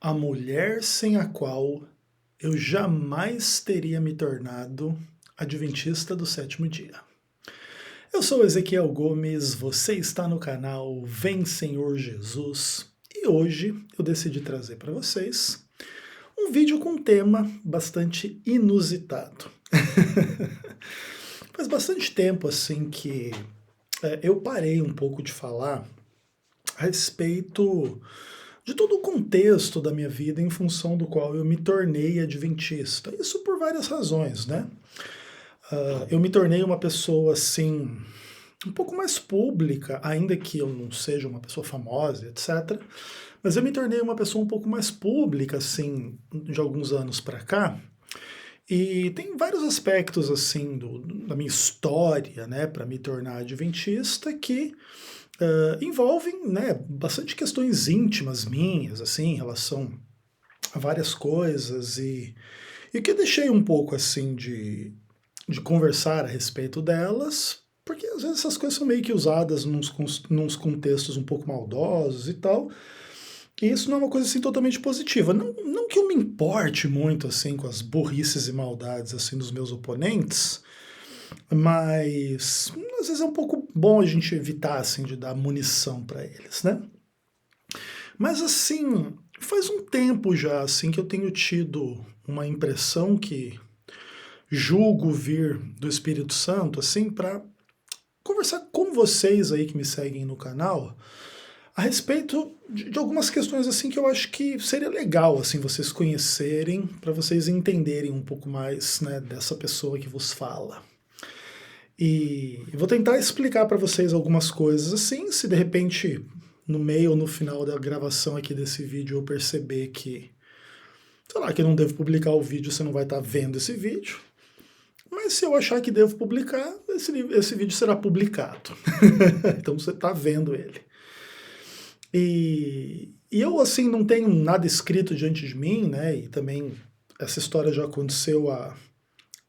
A mulher sem a qual eu jamais teria me tornado adventista do sétimo dia. Eu sou Ezequiel Gomes, você está no canal Vem Senhor Jesus e hoje eu decidi trazer para vocês um vídeo com um tema bastante inusitado. Faz bastante tempo assim que eu parei um pouco de falar a respeito de todo o contexto da minha vida em função do qual eu me tornei adventista. Isso por várias razões, né? Eu me tornei uma pessoa assim, um pouco mais pública, ainda que eu não seja uma pessoa famosa, etc. Mas eu me tornei uma pessoa um pouco mais pública, assim, de alguns anos para cá. E tem vários aspectos, assim, da minha história, né, para me tornar adventista que envolvem, né, bastante questões íntimas minhas, assim, em relação a várias coisas e que eu deixei um pouco, assim, de conversar a respeito delas, porque às vezes essas coisas são meio que usadas nos contextos um pouco maldosos e tal, e isso não é uma coisa, assim, totalmente positiva. Não que eu me importe muito, assim, com as burrices e maldades, assim, dos meus oponentes, mas às vezes é um pouco bom a gente evitar, assim, de dar munição para eles, né? Mas assim, faz um tempo já, assim, que eu tenho tido uma impressão que julgo vir do Espírito Santo, assim, para conversar com vocês aí que me seguem no canal a respeito de algumas questões assim que eu acho que seria legal assim vocês conhecerem, para vocês entenderem um pouco mais, né, dessa pessoa que vos fala. E eu vou tentar explicar para vocês algumas coisas assim, se de repente no meio ou no final da gravação aqui desse vídeo eu perceber que, sei lá, que eu não devo publicar o vídeo, você não vai estar vendo esse vídeo. Mas se eu achar que devo publicar, esse vídeo será publicado. Então você está vendo ele. E eu, assim, não tenho nada escrito diante de mim, né? E também essa história já aconteceu há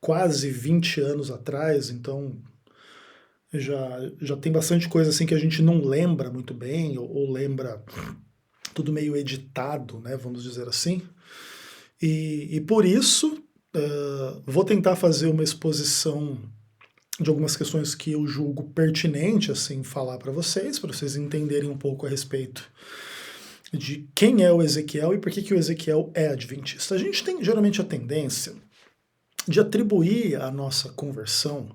quase 20 anos atrás, então já tem bastante coisa assim que a gente não lembra muito bem, ou lembra tudo meio editado, né? Vamos dizer assim. E por isso, vou tentar fazer uma exposição de algumas questões que eu julgo pertinente assim falar para vocês entenderem um pouco a respeito de quem é o Ezequiel e por que o Ezequiel é adventista. A gente tem geralmente a tendência de atribuir a nossa conversão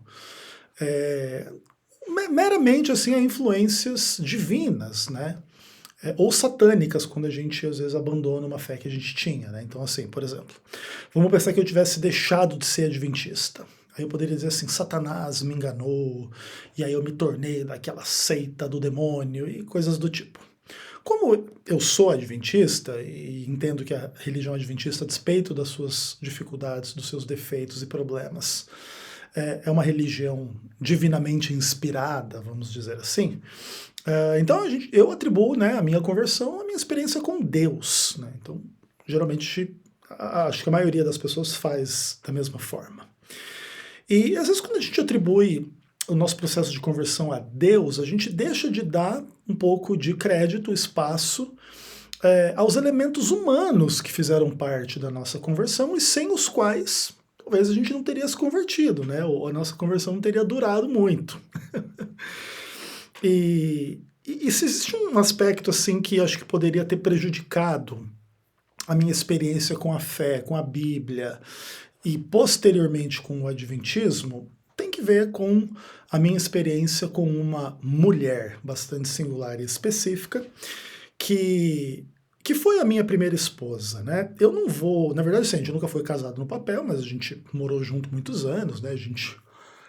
meramente assim a influências divinas, né? Ou satânicas, quando a gente às vezes abandona uma fé que a gente tinha, né? Então assim, por exemplo, vamos pensar que eu tivesse deixado de ser adventista. Aí eu poderia dizer assim, Satanás me enganou, e aí eu me tornei daquela seita do demônio e coisas do tipo. Como eu sou adventista e entendo que a religião adventista, a despeito das suas dificuldades, dos seus defeitos e problemas, é uma religião divinamente inspirada, vamos dizer assim, então eu atribuo, né, a minha conversão à minha experiência com Deus. Né? Então, geralmente, acho que a maioria das pessoas faz da mesma forma. E às vezes quando a gente atribui o nosso processo de conversão a Deus, a gente deixa de dar um pouco de crédito, espaço aos elementos humanos que fizeram parte da nossa conversão e sem os quais talvez a gente não teria se convertido, né? Ou a nossa conversão não teria durado muito. E se existe um aspecto assim que acho que poderia ter prejudicado a minha experiência com a fé, com a Bíblia e posteriormente com o Adventismo, tem que ver com a minha experiência com uma mulher bastante singular e específica, que foi a minha primeira esposa, né? Eu não vou, na verdade, assim, a gente nunca foi casado no papel, mas a gente morou junto muitos anos, né? A gente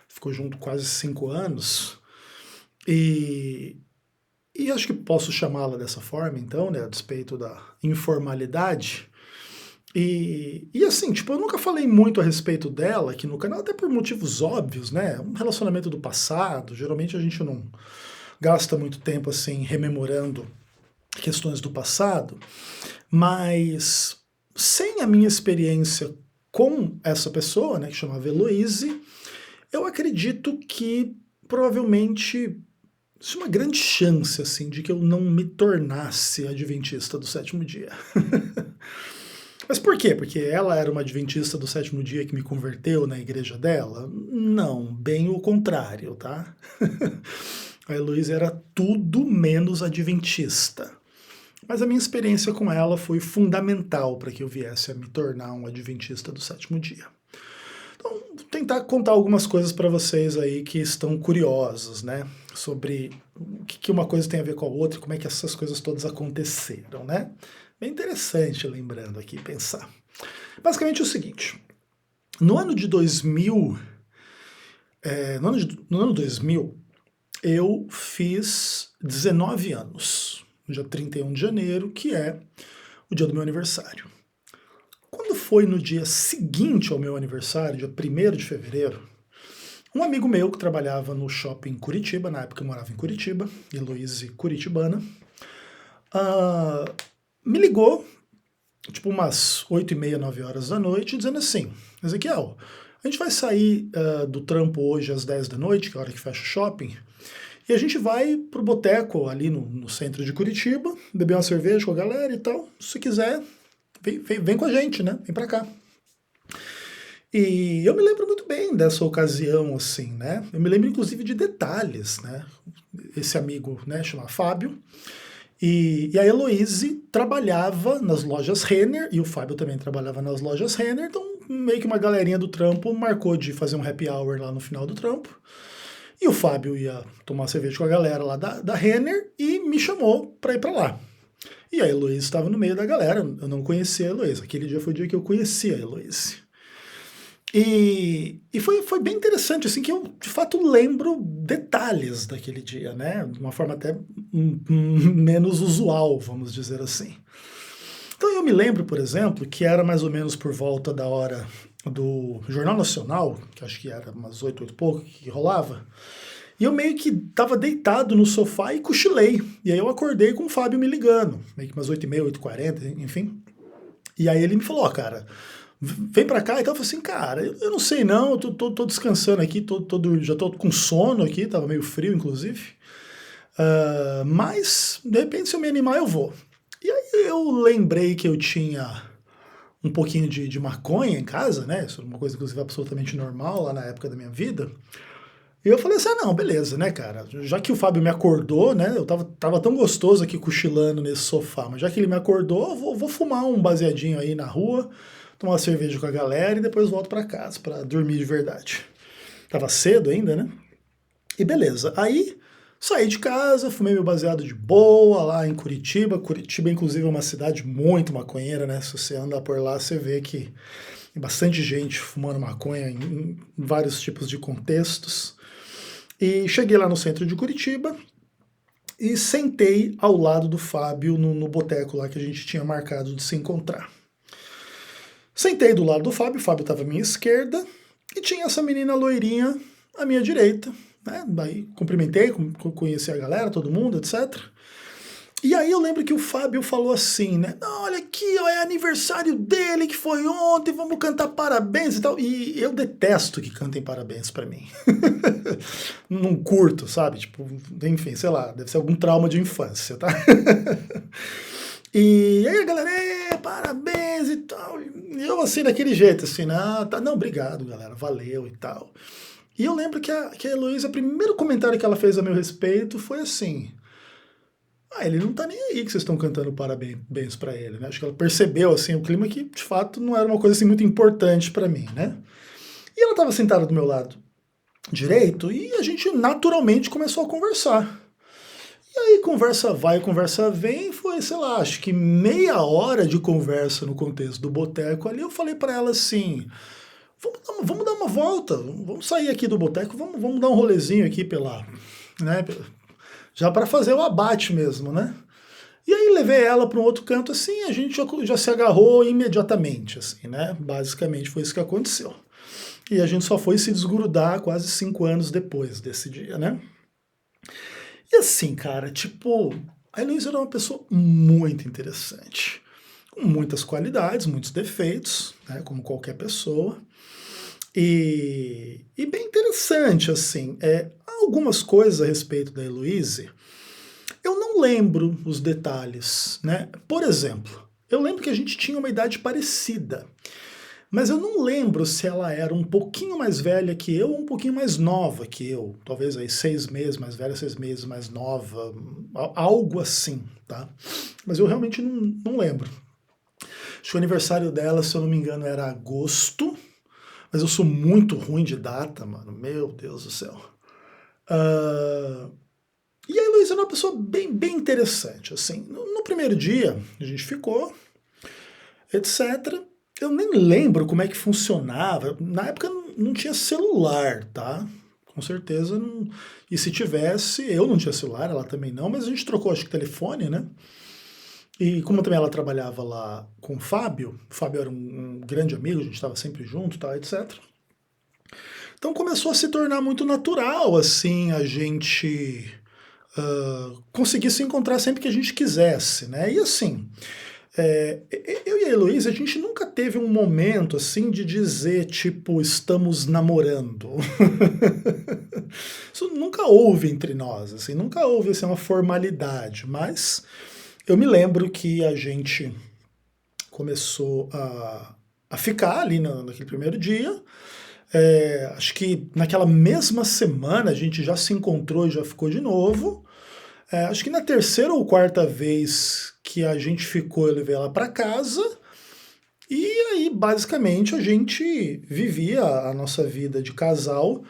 ficou junto quase 5 anos. E, e acho que posso chamá-la dessa forma, então, né? A despeito da informalidade. E assim, tipo, eu nunca falei muito a respeito dela aqui no canal, até por motivos óbvios, né? Um relacionamento do passado, geralmente a gente não gasta muito tempo assim rememorando questões do passado, mas sem a minha experiência com essa pessoa, né, que chamava Heloise, eu acredito que provavelmente isso é uma grande chance assim de que eu não me tornasse adventista do sétimo dia. Mas por quê? Porque ela era uma adventista do sétimo dia que me converteu na igreja dela? Não, bem o contrário, tá? A Heloísa era tudo menos adventista. Mas a minha experiência com ela foi fundamental para que eu viesse a me tornar um adventista do sétimo dia. Então, vou tentar contar algumas coisas para vocês aí que estão curiosos, né? Sobre o que uma coisa tem a ver com a outra e como é que essas coisas todas aconteceram, né? Bem interessante, lembrando aqui, pensar. Basicamente é o seguinte, no ano de 2000, no ano 2000, eu fiz 19 anos, no dia 31 de janeiro, que é o dia do meu aniversário. Quando foi no dia seguinte ao meu aniversário, dia 1º de fevereiro, um amigo meu que trabalhava no shopping Curitiba, na época eu morava em Curitiba, Heloísa Curitibana, me ligou, tipo umas 8h30, 9 horas da noite, dizendo assim, Ezequiel, a gente vai sair do trampo hoje às 10 da noite, que é a hora que fecha o shopping, e a gente vai pro boteco ali no centro de Curitiba, beber uma cerveja com a galera e tal, se quiser, vem com a gente, né, vem pra cá. E eu me lembro muito bem dessa ocasião, assim, né? Eu me lembro, inclusive, de detalhes, né? Esse amigo, né, chama Fábio, e a Heloíse trabalhava nas lojas Renner, e o Fábio também trabalhava nas lojas Renner, então meio que uma galerinha do trampo marcou de fazer um happy hour lá no final do trampo, e o Fábio ia tomar cerveja com a galera lá da Renner e me chamou para ir para lá. E a Heloíse estava no meio da galera, eu não conhecia a Heloíse, aquele dia foi o dia que eu conheci a Heloíse. E foi bem interessante, assim, que eu de fato lembro detalhes daquele dia, né? De uma forma até menos usual, vamos dizer assim. Então eu me lembro, por exemplo, que era mais ou menos por volta da hora do Jornal Nacional, que acho que era umas 8 e pouco que rolava, e eu meio que estava deitado no sofá e cochilei. E aí eu acordei com o Fábio me ligando, meio que umas 8h30, 8h40, enfim. E aí ele me falou, ó, cara, vem pra cá, e então eu falei assim, cara, eu não sei não, eu tô descansando aqui, já tô com sono aqui, tava meio frio, inclusive, mas, de repente, se eu me animar, eu vou. E aí eu lembrei que eu tinha um pouquinho de maconha em casa, né, isso era uma coisa, inclusive, absolutamente normal lá na época da minha vida, e eu falei assim, não, beleza, né, cara, já que o Fábio me acordou, né, eu tava tão gostoso aqui cochilando nesse sofá, mas já que ele me acordou, eu vou fumar um baseadinho aí na rua, tomar uma cerveja com a galera e depois volto para casa para dormir de verdade. Tava cedo ainda, né? E beleza. Aí saí de casa, fumei meu baseado de boa lá em Curitiba. Curitiba, inclusive, é uma cidade muito maconheira, né? Se você andar por lá, você vê que tem bastante gente fumando maconha em vários tipos de contextos. E cheguei lá no centro de Curitiba e sentei ao lado do Fábio no boteco lá que a gente tinha marcado de se encontrar. Sentei do lado do Fábio, o Fábio estava à minha esquerda, e tinha essa menina loirinha à minha direita, né? Daí cumprimentei, conheci a galera, todo mundo, etc. E aí eu lembro que o Fábio falou assim, né? Olha aqui, ó, é aniversário dele, que foi ontem, vamos cantar parabéns e tal. E eu detesto que cantem parabéns pra mim. Não curto, sabe? Tipo, enfim, sei lá, deve ser algum trauma de infância, tá? E aí a galera, parabéns e tal. E eu assim, daquele jeito, assim, não, obrigado, galera, valeu e tal. E eu lembro que a Heloísa, o primeiro comentário que ela fez a meu respeito foi assim, ele não tá nem aí que vocês estão cantando parabéns pra ele, né? Acho que ela percebeu, assim, o clima que, de fato, não era uma coisa, assim, muito importante pra mim, né? E ela tava sentada do meu lado direito e a gente naturalmente começou a conversar. E aí conversa vai, conversa vem, foi, sei lá, acho que meia hora de conversa no contexto do boteco ali, eu falei pra ela assim, vamos dar uma volta, vamos sair aqui do boteco, vamos dar um rolezinho aqui né, já para fazer o abate mesmo, né? E aí levei ela para um outro canto assim, a gente já se agarrou imediatamente, assim, né? Basicamente foi isso que aconteceu. E a gente só foi se desgrudar quase 5 anos depois desse dia, né? E assim, cara, tipo, a Heloísa era uma pessoa muito interessante, com muitas qualidades, muitos defeitos, né, como qualquer pessoa, e bem interessante, assim, algumas coisas a respeito da Heloísa, eu não lembro os detalhes, né, por exemplo, eu lembro que a gente tinha uma idade parecida, mas eu não lembro se ela era um pouquinho mais velha que eu ou um pouquinho mais nova que eu. Talvez aí 6 meses mais velha, 6 meses mais nova, algo assim, tá? Mas eu realmente não lembro. Acho que o aniversário dela, se eu não me engano, era agosto, mas eu sou muito ruim de data, mano, meu Deus do céu. E a Heloísa era uma pessoa bem interessante, assim. No primeiro dia, a gente ficou, etc. Eu nem lembro como é que funcionava. Na época não tinha celular, tá? Com certeza não. E se tivesse, eu não tinha celular, ela também não, mas a gente trocou, acho que telefone, né? E como também ela trabalhava lá com o Fábio era um grande amigo, a gente estava sempre junto, tá, etc. Então começou a se tornar muito natural, assim, a gente conseguir se encontrar sempre que a gente quisesse, né? E assim, eu e a Heloísa, a gente nunca teve um momento assim de dizer, tipo, estamos namorando. Isso nunca houve entre nós, assim, nunca houve assim, uma formalidade, mas eu me lembro que a gente começou a ficar ali naquele primeiro dia. Acho que naquela mesma semana a gente já se encontrou e já ficou de novo. Acho que na terceira ou quarta vez que a gente ficou, eu levei ela para casa. E aí, basicamente, a gente vivia a nossa vida de casal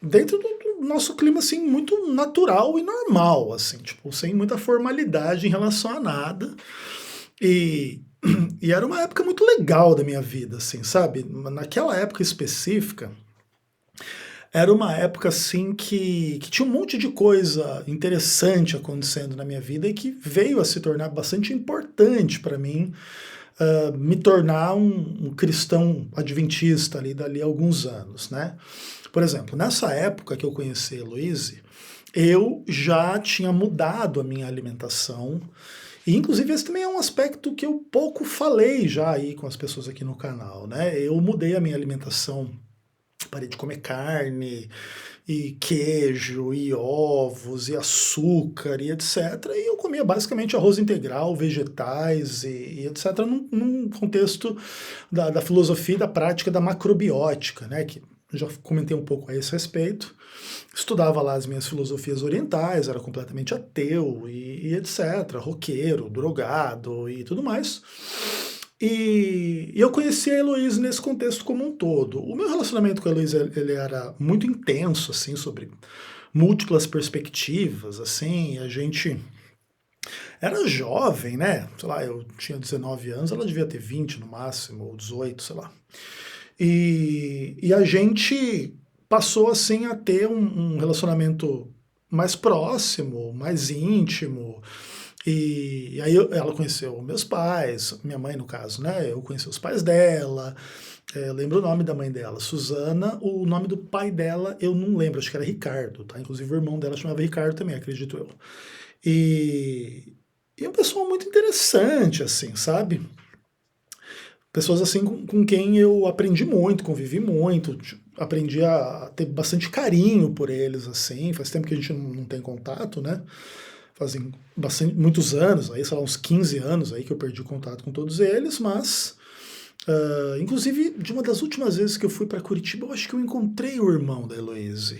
dentro do nosso clima, assim, muito natural e normal, assim, tipo, sem muita formalidade em relação a nada. E, e era uma época muito legal da minha vida, assim, sabe? Naquela época específica, era uma época, assim, que tinha um monte de coisa interessante acontecendo na minha vida e que veio a se tornar bastante importante para mim, me tornar um cristão adventista ali dali a alguns anos, né? Por exemplo, nessa época que eu conheci a Heloíse, eu já tinha mudado a minha alimentação, e inclusive esse também é um aspecto que eu pouco falei já aí com as pessoas aqui no canal, né? Eu mudei a minha alimentação, parei de comer carne, e queijo, e ovos, e açúcar, e etc. E eu comia basicamente arroz integral, vegetais, e etc. Num contexto da filosofia e da prática da macrobiótica, né? Que eu já comentei um pouco a esse respeito. Estudava lá as minhas filosofias orientais, era completamente ateu, e etc. Roqueiro, drogado e tudo mais. E eu conheci a Heloísa nesse contexto como um todo. O meu relacionamento com a Heloísa, ele era muito intenso, assim, sobre múltiplas perspectivas, assim, a gente era jovem, né? Sei lá, eu tinha 19 anos, ela devia ter 20 no máximo, ou 18, sei lá. E a gente passou, assim, a ter um relacionamento mais próximo, mais íntimo. E aí ela conheceu meus pais, minha mãe no caso, né? Eu conheci os pais dela, lembro o nome da mãe dela, Suzana, o nome do pai dela eu não lembro, acho que era Ricardo, tá? Inclusive o irmão dela chamava Ricardo também, acredito eu. E é um pessoal muito interessante, assim, sabe? Pessoas assim com quem eu aprendi muito, convivi muito, aprendi a ter bastante carinho por eles, assim, faz tempo que a gente não tem contato, né? Fazem muitos anos, aí, sei lá, uns 15 anos aí que eu perdi o contato com todos eles, mas inclusive de uma das últimas vezes que eu fui para Curitiba, eu acho que eu encontrei o irmão da Heloíse.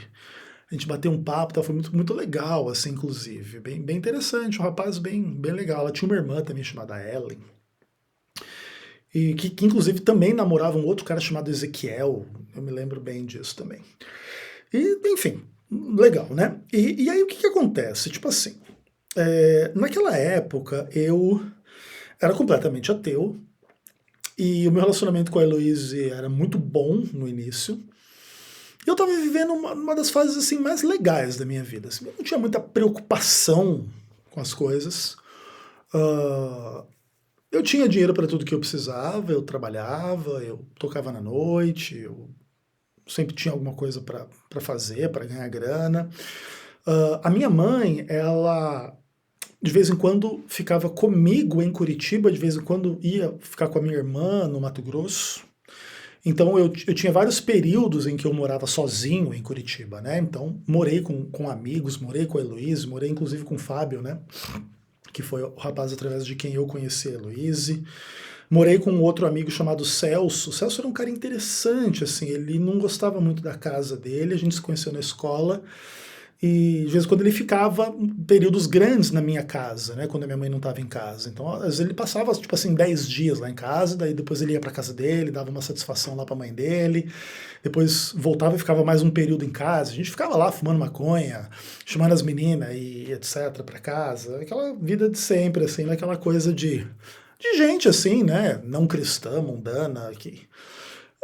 A gente bateu um papo, tá, foi muito legal, assim, inclusive, bem interessante, um rapaz bem legal. Ela tinha uma irmã também chamada Ellen, e que inclusive também namorava um outro cara chamado Ezequiel, eu me lembro bem disso também. E, enfim, legal, né? E aí o que acontece? Tipo assim, naquela época eu era completamente ateu e o meu relacionamento com a Heloíse era muito bom no início. E eu estava vivendo uma das fases assim mais legais da minha vida. Assim, eu não tinha muita preocupação com as coisas. Eu tinha dinheiro para tudo que eu precisava, eu trabalhava, eu tocava na noite, eu sempre tinha alguma coisa para fazer, para ganhar grana. A minha mãe, ela de vez em quando ficava comigo em Curitiba, de vez em quando ia ficar com a minha irmã no Mato Grosso. Então eu tinha vários períodos em que eu morava sozinho em Curitiba, né? Então morei com amigos, morei com a Heloísa, morei inclusive com o Fábio, né? que foi o rapaz através de quem eu conheci a Heloise. Morei com um outro amigo chamado Celso. O Celso era um cara interessante, assim, ele não gostava muito da casa dele, a gente se conheceu na escola, e de vez em quando ele ficava períodos grandes na minha casa, né, quando a minha mãe não estava em casa. Então, às vezes ele passava, tipo assim, 10 dias lá em casa, daí depois ele ia para casa dele, dava uma satisfação lá para a mãe dele, depois voltava e ficava mais um período em casa. A gente ficava lá fumando maconha, chamando as meninas e etc para casa, aquela vida de sempre, assim, naquela coisa de gente assim, né, não cristã, mundana, que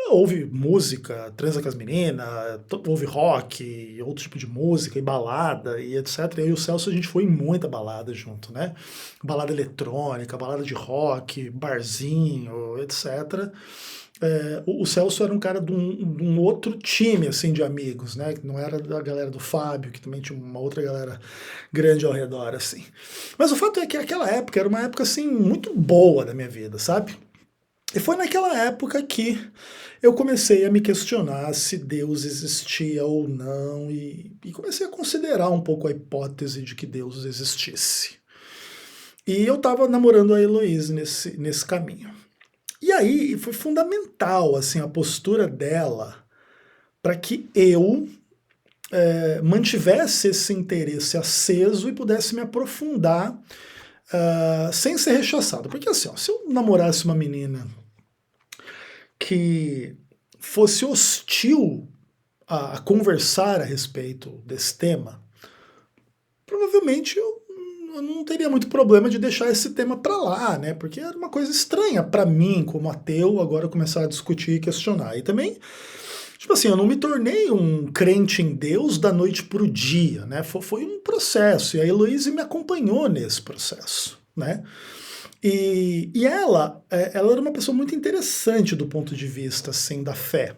ouve música, transa com as meninas, ouve rock, outro tipo de música, e balada, e etc. E eu e o Celso, a gente foi em muita balada junto, né? Balada eletrônica, balada de rock, barzinho, etc. O Celso era um cara de um outro time, assim, de amigos, né? Que não era da galera do Fábio, que também tinha uma outra galera grande ao redor, assim. Mas o fato é que aquela época era uma época, assim, muito boa da minha vida, sabe? E foi naquela época que eu comecei a me questionar se Deus existia ou não, e comecei a considerar um pouco a hipótese de que Deus existisse. E eu estava namorando a Heloise nesse caminho. E aí foi fundamental assim, a postura dela para que eu mantivesse esse interesse aceso e pudesse me aprofundar sem ser rechaçado. Porque assim, ó, se eu namorasse uma menina que fosse hostil a conversar a respeito desse tema, provavelmente eu não teria muito problema de deixar esse tema para lá, né? Porque era uma coisa estranha para mim, como ateu, agora começar a discutir e questionar. E também, tipo assim, eu não me tornei um crente em Deus da noite pro dia, né? Foi um processo, e a Heloise me acompanhou nesse processo, né? E ela era uma pessoa muito interessante do ponto de vista, assim, da fé.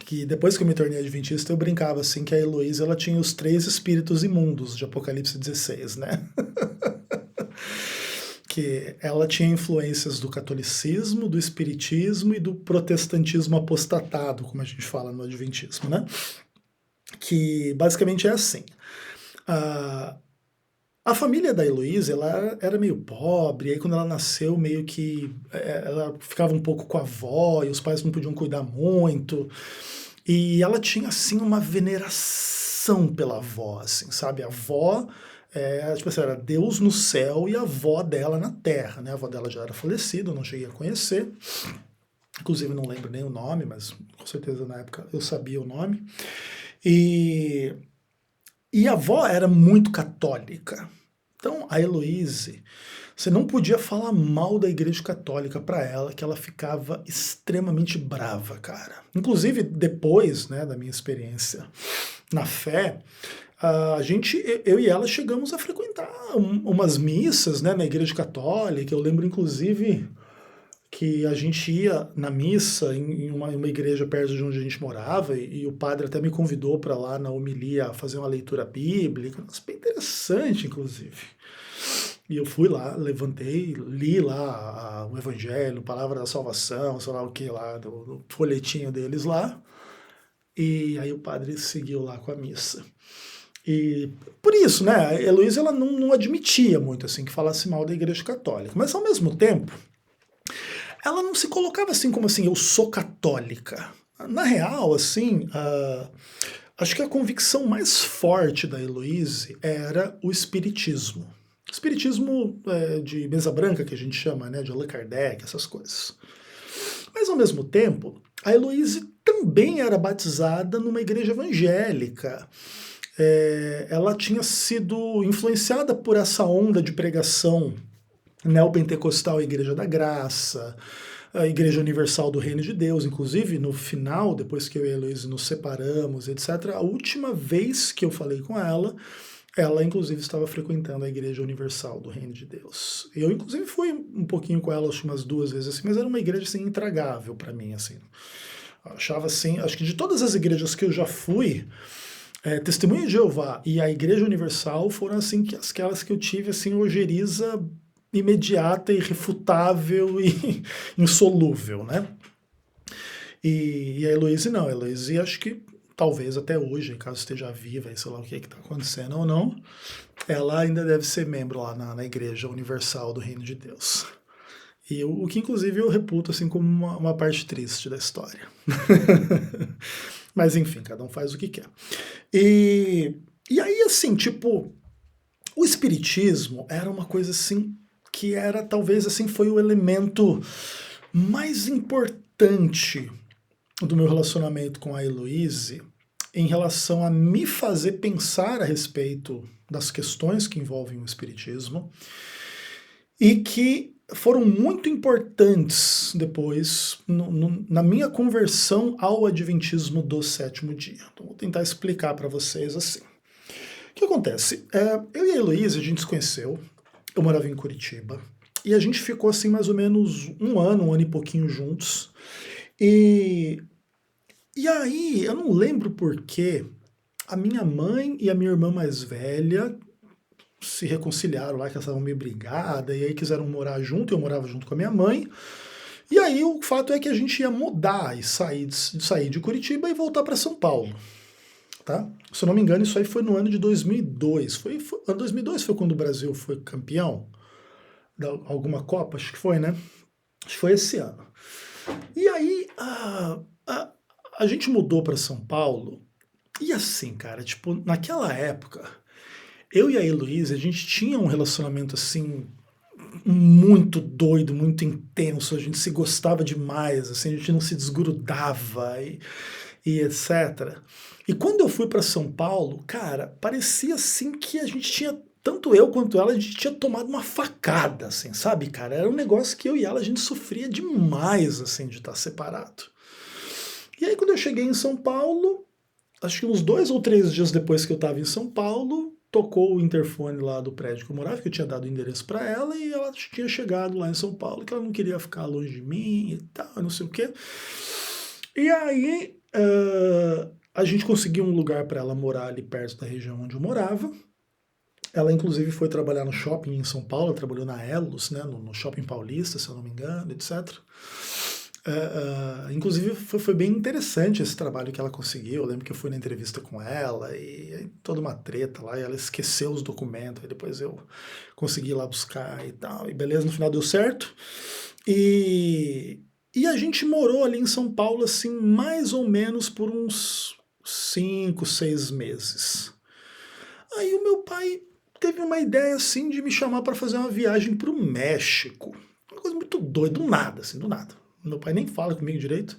Que depois que eu me tornei adventista, eu brincava, assim, que a Heloise, ela tinha os 3 espíritos imundos de Apocalipse 16, né? Que ela tinha influências do catolicismo, do espiritismo e do protestantismo apostatado, como a gente fala no adventismo, né? Que basicamente é assim. A família da Heloísa, ela era meio pobre, e aí quando ela nasceu, meio que ela ficava um pouco com a avó, e os pais não podiam cuidar muito, e ela tinha, assim, uma veneração pela avó, assim, sabe? A avó, tipo assim, era Deus no céu e a avó dela na terra, né? A avó dela já era falecida, eu não cheguei a conhecer, inclusive não lembro nem o nome, mas com certeza na época eu sabia o nome, e a avó era muito católica. Então, a Heloise, você não podia falar mal da Igreja Católica para ela, que ela ficava extremamente brava, cara. Inclusive, depois, né, da minha experiência na fé, eu e ela chegamos a frequentar umas missas, né, na Igreja Católica. Eu lembro, inclusive, que a gente ia na missa em uma igreja perto de onde a gente morava, e o padre até me convidou para lá na homilia fazer uma leitura bíblica, bem interessante, inclusive. E eu fui lá, levantei, li lá o Evangelho, Palavra da Salvação, sei lá o que lá, do folhetinho deles lá, e aí o padre seguiu lá com a missa. E por isso, né, a Heloísa, ela não admitia muito assim que falasse mal da Igreja Católica, mas ao mesmo tempo ela não se colocava assim como assim, eu sou católica. Na real, assim, acho que a convicção mais forte da Heloise era o espiritismo. Espiritismo de mesa branca, que a gente chama, né, de Allan Kardec, essas coisas. Mas ao mesmo tempo, a Heloise também era batizada numa igreja evangélica. Ela tinha sido influenciada por essa onda de pregação neopentecostal, a Igreja da Graça, a Igreja Universal do Reino de Deus. Inclusive, no final, depois que eu e a Heloise nos separamos, etc., a última vez que eu falei com ela, inclusive, estava frequentando a Igreja Universal do Reino de Deus. Eu, inclusive, fui um pouquinho com ela, acho umas 2 vezes, assim, mas era uma igreja, assim, intragável para mim, assim. Eu achava, assim, acho que de todas as igrejas que eu já fui, Testemunha de Jeová e a Igreja Universal foram, assim, aquelas que eu tive, assim, ojeriza imediata, irrefutável e insolúvel, né? E a Heloise não, a Heloise acho que talvez até hoje, caso esteja viva, sei lá o que está acontecendo ou não, ela ainda deve ser membro lá na Igreja Universal do Reino de Deus. E o que, inclusive, eu reputo assim como uma parte triste da história. Mas, enfim, cada um faz o que quer. E aí, assim, tipo, o espiritismo era uma coisa assim que era, talvez, assim, foi o elemento mais importante do meu relacionamento com a Heloíse em relação a me fazer pensar a respeito das questões que envolvem o espiritismo e que foram muito importantes depois na minha conversão ao adventismo do sétimo dia. Então, vou tentar explicar para vocês assim. O que acontece? Eu e a Heloísa, a gente se conheceu, eu morava em Curitiba, e a gente ficou assim mais ou menos um ano e pouquinho juntos, e aí eu não lembro por que a minha mãe e a minha irmã mais velha se reconciliaram lá, que elas estavam meio brigadas, e aí quiseram morar junto, eu morava junto com a minha mãe, e aí o fato é que a gente ia mudar e sair de Curitiba e voltar para São Paulo. Tá? Se eu não me engano, isso aí foi no ano de 2002. 2002 foi quando o Brasil foi campeão de alguma Copa, acho que foi, né? Acho que foi esse ano. E aí a gente mudou para São Paulo e assim, cara, tipo, naquela época, eu e a Heloísa, a gente tinha um relacionamento assim muito doido, muito intenso, a gente se gostava demais, assim, a gente não se desgrudava e etc. E quando eu fui para São Paulo, cara, parecia assim que a gente tinha, tanto eu quanto ela, a gente tinha tomado uma facada, assim, sabe, cara? Era um negócio que eu e ela, a gente sofria demais, assim, de estar separado. E aí quando eu cheguei em São Paulo, acho que uns 2 ou 3 dias depois que eu estava em São Paulo, tocou o interfone lá do prédio que eu morava, que eu tinha dado o endereço para ela, e ela tinha chegado lá em São Paulo, que ela não queria ficar longe de mim e tal, não sei o quê. E aí a gente conseguiu um lugar para ela morar ali perto da região onde eu morava. Ela, inclusive, foi trabalhar no shopping em São Paulo, ela trabalhou na Elos, né, no Shopping Paulista, se eu não me engano, etc. Inclusive, foi bem interessante esse trabalho que ela conseguiu. Eu lembro que eu fui na entrevista com ela e toda uma treta lá, e ela esqueceu os documentos, aí depois eu consegui ir lá buscar e tal, e beleza, no final deu certo. E a gente morou ali em São Paulo, assim, mais ou menos por uns 5, 6 meses. Aí o meu pai teve uma ideia, assim, de me chamar para fazer uma viagem para o México. Uma coisa muito doida, do nada, assim, do nada. Meu pai nem fala comigo direito.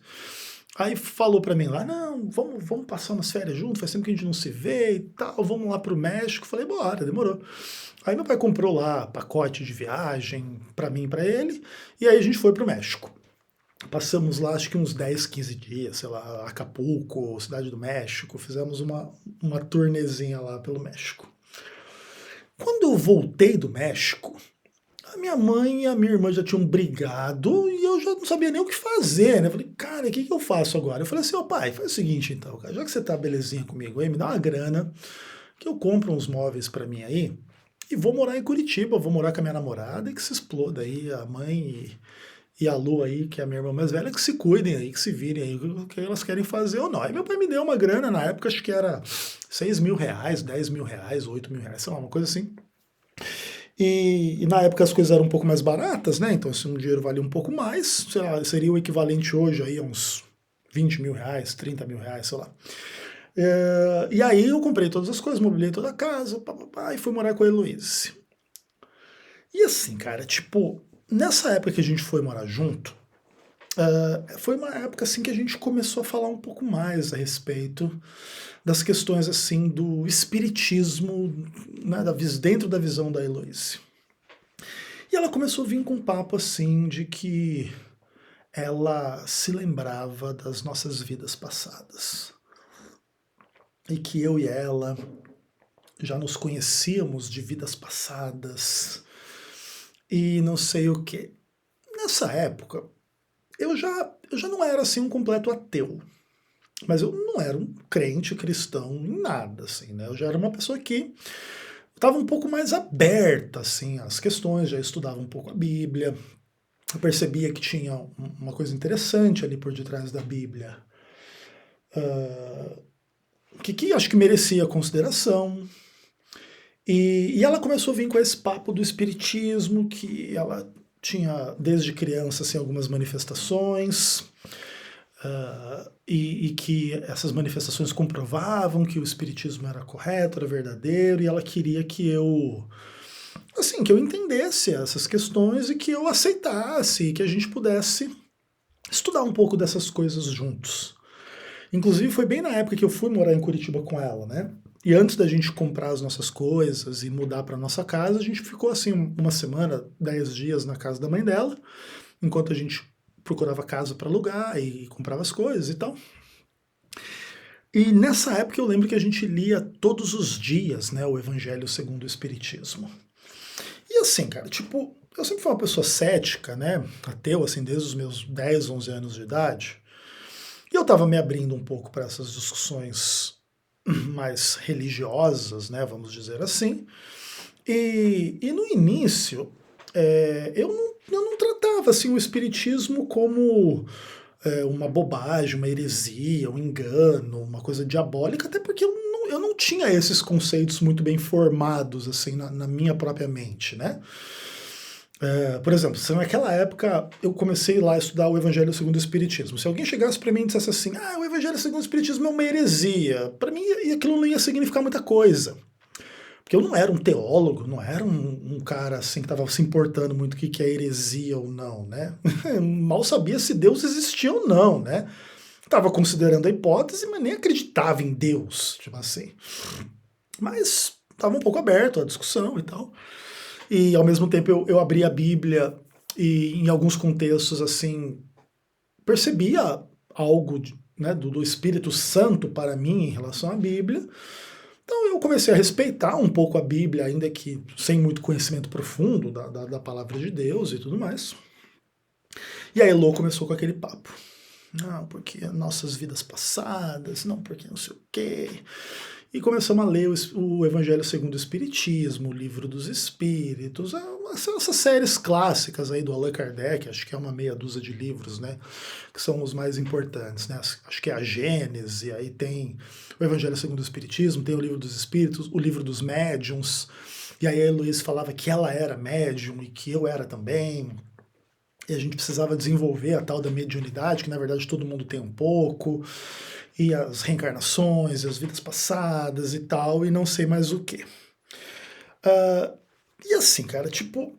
Aí falou para mim lá, não, vamos passar umas férias juntos, faz tempo que a gente não se vê e tal, vamos lá pro México. Falei, bora, demorou. Aí meu pai comprou lá pacote de viagem para mim e para ele, e aí a gente foi pro México. Passamos lá acho que uns 10, 15 dias, sei lá, Acapulco, Cidade do México, fizemos uma turnezinha lá pelo México. Quando eu voltei do México, a minha mãe e a minha irmã já tinham brigado e eu já não sabia nem o que fazer, né? Eu falei, cara, o que eu faço agora? Eu falei assim, ô pai, faz o seguinte então, cara, já que você tá belezinha comigo aí, me dá uma grana, que eu compro uns móveis pra mim aí e vou morar em Curitiba, vou morar com a minha namorada e que se exploda aí, a mãe e a Lu aí, que é a minha irmã mais velha, que se cuidem aí, que se virem aí, o que elas querem fazer ou não. Aí meu pai me deu uma grana, na época acho que era 6 mil reais, 10 mil reais, 8 mil reais, sei lá, uma coisa assim. E na época as coisas eram um pouco mais baratas, né? Então assim, o dinheiro valia um pouco mais, sei lá, seria o equivalente hoje aí a uns 20 mil reais, 30 mil reais, sei lá. E aí eu comprei todas as coisas, mobilei toda a casa, e fui morar com a Heloísa. E assim, cara, tipo, nessa época que a gente foi morar junto, foi uma época assim que a gente começou a falar um pouco mais a respeito das questões assim do espiritismo, né, dentro da visão da Heloísa. E ela começou a vir com um papo assim de que ela se lembrava das nossas vidas passadas. E que eu e ela já nos conhecíamos de vidas passadas e não sei o que. Nessa época, eu já não era assim um completo ateu, mas eu não era um crente cristão em nada, assim, né? Eu já era uma pessoa que estava um pouco mais aberta, assim, às questões, já estudava um pouco a Bíblia, eu percebia que tinha uma coisa interessante ali por detrás da Bíblia. que acho que merecia consideração. E ela começou a vir com esse papo do espiritismo, que ela tinha desde criança assim, algumas manifestações, e que essas manifestações comprovavam que o espiritismo era correto, era verdadeiro, e ela queria que eu, assim, que eu entendesse essas questões e que eu aceitasse, e que a gente pudesse estudar um pouco dessas coisas juntos. Inclusive foi bem na época que eu fui morar em Curitiba com ela, né? E antes da gente comprar as nossas coisas e mudar para nossa casa, a gente ficou assim uma semana, 10 dias na casa da mãe dela, enquanto a gente procurava casa para alugar e comprava as coisas e tal. E nessa época eu lembro que a gente lia todos os dias, né, o Evangelho segundo o Espiritismo. E assim, cara, tipo, eu sempre fui uma pessoa cética, né, ateu, assim, desde os meus 10, 11 anos de idade. E eu estava me abrindo um pouco para essas discussões mais religiosas, né, vamos dizer assim. E no início, eu não tratava assim, o espiritismo como uma bobagem, uma heresia, um engano, uma coisa diabólica, até porque eu não tinha esses conceitos muito bem formados assim na minha própria mente, né? Por exemplo, se naquela época eu comecei lá a estudar o Evangelho segundo o Espiritismo, se alguém chegasse para mim e dissesse assim, o Evangelho segundo o Espiritismo é uma heresia, para mim aquilo não ia significar muita coisa. Porque eu não era um teólogo, não era um cara assim que estava se importando muito o que é heresia ou não, né? Mal sabia se Deus existia ou não, né? Estava considerando a hipótese, mas nem acreditava em Deus, tipo assim. Mas estava um pouco aberto à discussão e tal. E ao mesmo tempo eu abri a Bíblia e em alguns contextos assim percebia algo né, do Espírito Santo para mim em relação à Bíblia. Então eu comecei a respeitar um pouco a Bíblia, ainda que sem muito conhecimento profundo da palavra de Deus e tudo mais. E a Elô começou com aquele papo. Não, porque nossas vidas passadas, não, porque não sei o quê. E começamos a ler o Evangelho segundo o Espiritismo, o Livro dos Espíritos, essas séries clássicas aí do Allan Kardec, acho que é uma meia dúzia de livros, né, que são os mais importantes, né, acho que é a Gênese, aí tem o Evangelho segundo o Espiritismo, tem o Livro dos Espíritos, o Livro dos Médiuns, e aí a Heloísa falava que ela era médium e que eu era também, e a gente precisava desenvolver a tal da mediunidade, que na verdade todo mundo tem um pouco, e as reencarnações, e as vidas passadas e tal, e não sei mais o que. E assim, cara, tipo,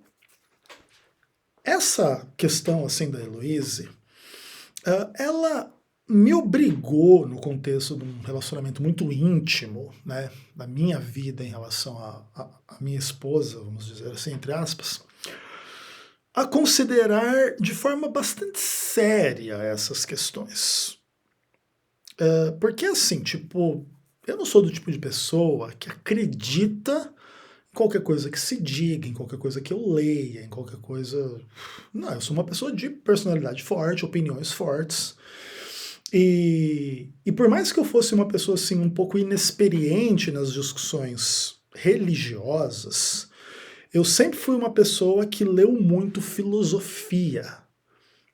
essa questão assim da Heloísa, ela me obrigou, no contexto de um relacionamento muito íntimo, né, da minha vida em relação à minha esposa, vamos dizer assim, entre aspas, a considerar de forma bastante séria essas questões. Porque assim, tipo, eu não sou do tipo de pessoa que acredita em qualquer coisa que se diga, em qualquer coisa que eu leia, em qualquer coisa. Não, eu sou uma pessoa de personalidade forte, opiniões fortes. E por mais que eu fosse uma pessoa assim um pouco inexperiente nas discussões religiosas, eu sempre fui uma pessoa que leu muito filosofia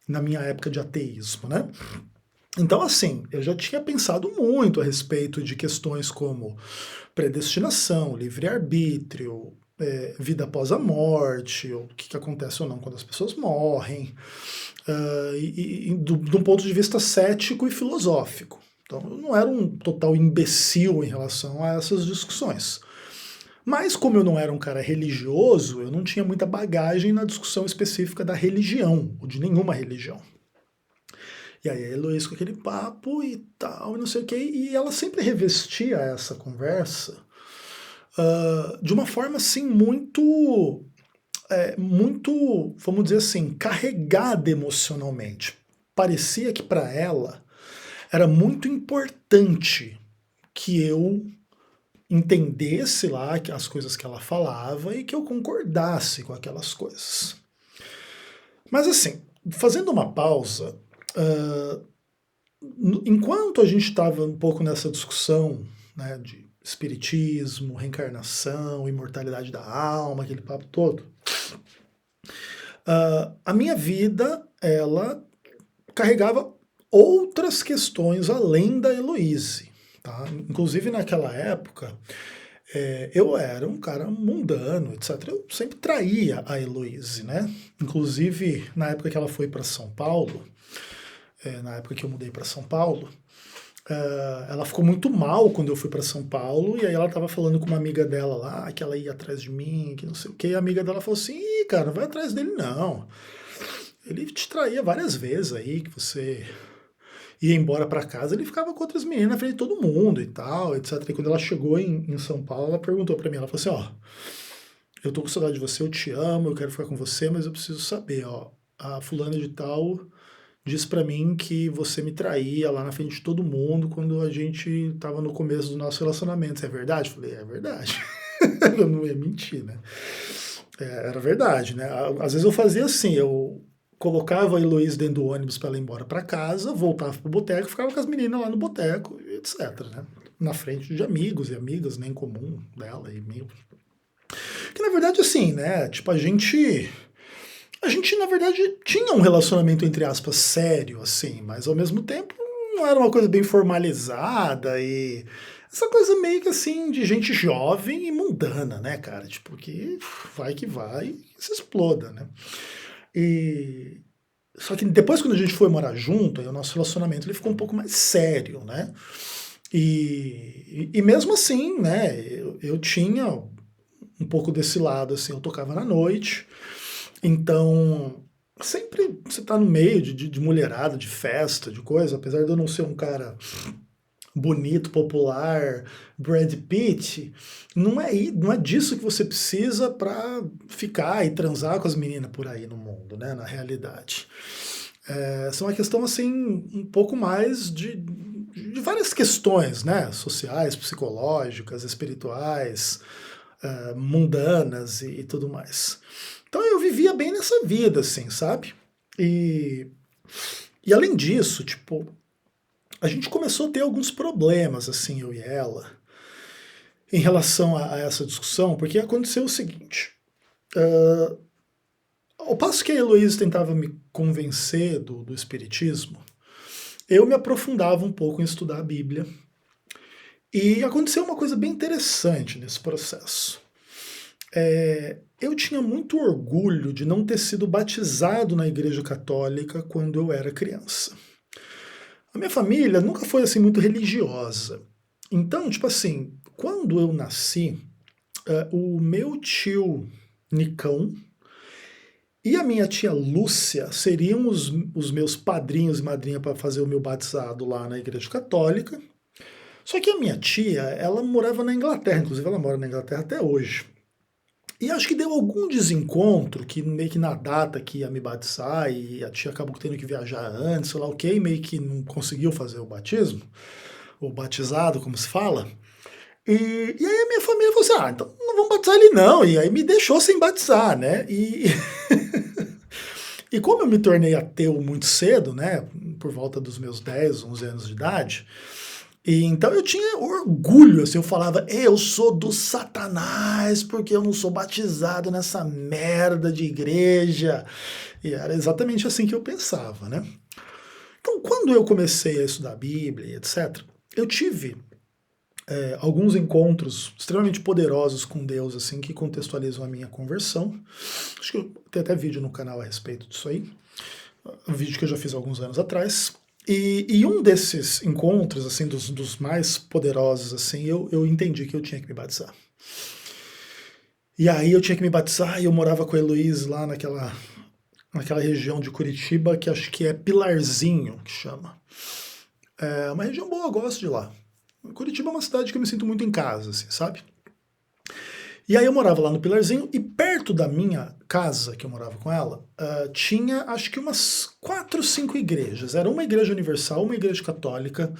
na minha época de ateísmo, né? Então, assim, eu já tinha pensado muito a respeito de questões como predestinação, livre-arbítrio, vida após a morte, o que acontece ou não quando as pessoas morrem, de um ponto de vista cético e filosófico. Então, eu não era um total imbecil em relação a essas discussões. Mas como eu não era um cara religioso, eu não tinha muita bagagem na discussão específica da religião, ou de nenhuma religião. E aí a Heloísa com aquele papo e tal, e não sei o quê, e ela sempre revestia essa conversa de uma forma assim muito, vamos dizer assim, carregada emocionalmente. Parecia que para ela era muito importante que eu entendesse lá as coisas que ela falava e que eu concordasse com aquelas coisas. Mas assim, fazendo uma pausa, enquanto a gente estava um pouco nessa discussão, né, de espiritismo, reencarnação, imortalidade da alma, aquele papo todo, a minha vida, ela carregava outras questões além da Heloíse. tá? Inclusive naquela época, eu era um cara mundano, etc. Eu sempre traía a Heloíse, né? Inclusive, na época que ela foi para São Paulo, na época que eu mudei para São Paulo, ela ficou muito mal quando eu fui para São Paulo, e aí ela tava falando com uma amiga dela lá, que ela ia atrás de mim, que não sei o quê, e a amiga dela falou assim, ih, cara, não vai atrás dele não. Ele te traía várias vezes aí, que você ia embora para casa, ele ficava com outras meninas na frente de todo mundo e tal, etc. E quando ela chegou em São Paulo, ela perguntou para mim, ela falou assim, ó, eu tô com saudade de você, eu te amo, eu quero ficar com você, mas eu preciso saber, ó, a fulana de tal disse pra mim que você me traía lá na frente de todo mundo quando a gente tava no começo do nosso relacionamento. É verdade? Eu falei, é verdade. Eu não ia mentir, né? Era verdade, né? Às vezes eu fazia assim, eu colocava a Heloísa dentro do ônibus para ela ir embora para casa, voltava pro boteco, ficava com as meninas lá no boteco, etc, né? Na frente de amigos e amigas, né, em comum dela e meu. Que na verdade assim, né, tipo a gente, na verdade, tinha um relacionamento, entre aspas, sério, assim, mas ao mesmo tempo não era uma coisa bem formalizada e essa coisa meio que assim, de gente jovem e mundana, né, cara? Tipo, que vai e se exploda, né? E. Só que depois, quando a gente foi morar junto, aí o nosso relacionamento ele ficou um pouco mais sério, né? E mesmo assim, né, eu tinha um pouco desse lado, assim, eu tocava na noite, então, sempre você tá no meio de mulherada, de festa, de coisa, apesar de eu não ser um cara bonito, popular, Brad Pitt, não é disso que você precisa pra ficar e transar com as meninas por aí no mundo, né, na realidade. Essa é uma questão, assim, um pouco mais de várias questões, né, sociais, psicológicas, espirituais, mundanas e tudo mais. Então eu vivia bem nessa vida, assim, sabe? E, e além disso, tipo, a gente começou a ter alguns problemas, assim, eu e ela, em relação a essa discussão, porque aconteceu o seguinte. Ao passo que a Heloísa tentava me convencer do espiritismo, eu me aprofundava um pouco em estudar a Bíblia. E aconteceu uma coisa bem interessante nesse processo. Eu tinha muito orgulho de não ter sido batizado na Igreja Católica quando eu era criança. A minha família nunca foi assim muito religiosa. Então, tipo assim, quando eu nasci, o meu tio Nicão e a minha tia Lúcia seriam os meus padrinhos e madrinha para fazer o meu batizado lá na Igreja Católica. Só que a minha tia, ela morava na Inglaterra, inclusive ela mora na Inglaterra até hoje. E acho que deu algum desencontro, que meio que na data que ia me batizar, e a tia acabou tendo que viajar antes, sei lá o que, meio que não conseguiu fazer o batismo, ou batizado, como se fala. E aí a minha família falou assim, então não vamos batizar ele não, e aí me deixou sem batizar, né? E como eu me tornei ateu muito cedo, né, por volta dos meus 10, 11 anos de idade, e então eu tinha orgulho, assim, eu falava, eu sou do Satanás porque eu não sou batizado nessa merda de igreja. E era exatamente assim que eu pensava, né? Então, quando eu comecei a estudar a Bíblia, etc., eu tive alguns encontros extremamente poderosos com Deus, assim, que contextualizam a minha conversão. Acho que tem até vídeo no canal a respeito disso aí, um vídeo que eu já fiz alguns anos atrás. E um desses encontros, assim, dos mais poderosos, assim, eu entendi que eu tinha que me batizar. E aí eu tinha que me batizar e eu morava com a Heloísa lá naquela região de Curitiba, que acho que é Pilarzinho, que chama. É uma região boa, eu gosto de lá. Curitiba é uma cidade que eu me sinto muito em casa, assim, sabe? E aí eu morava lá no Pilarzinho, e perto da minha casa, que eu morava com ela, tinha acho que umas 4, 5 igrejas. Era uma igreja universal, uma igreja católica,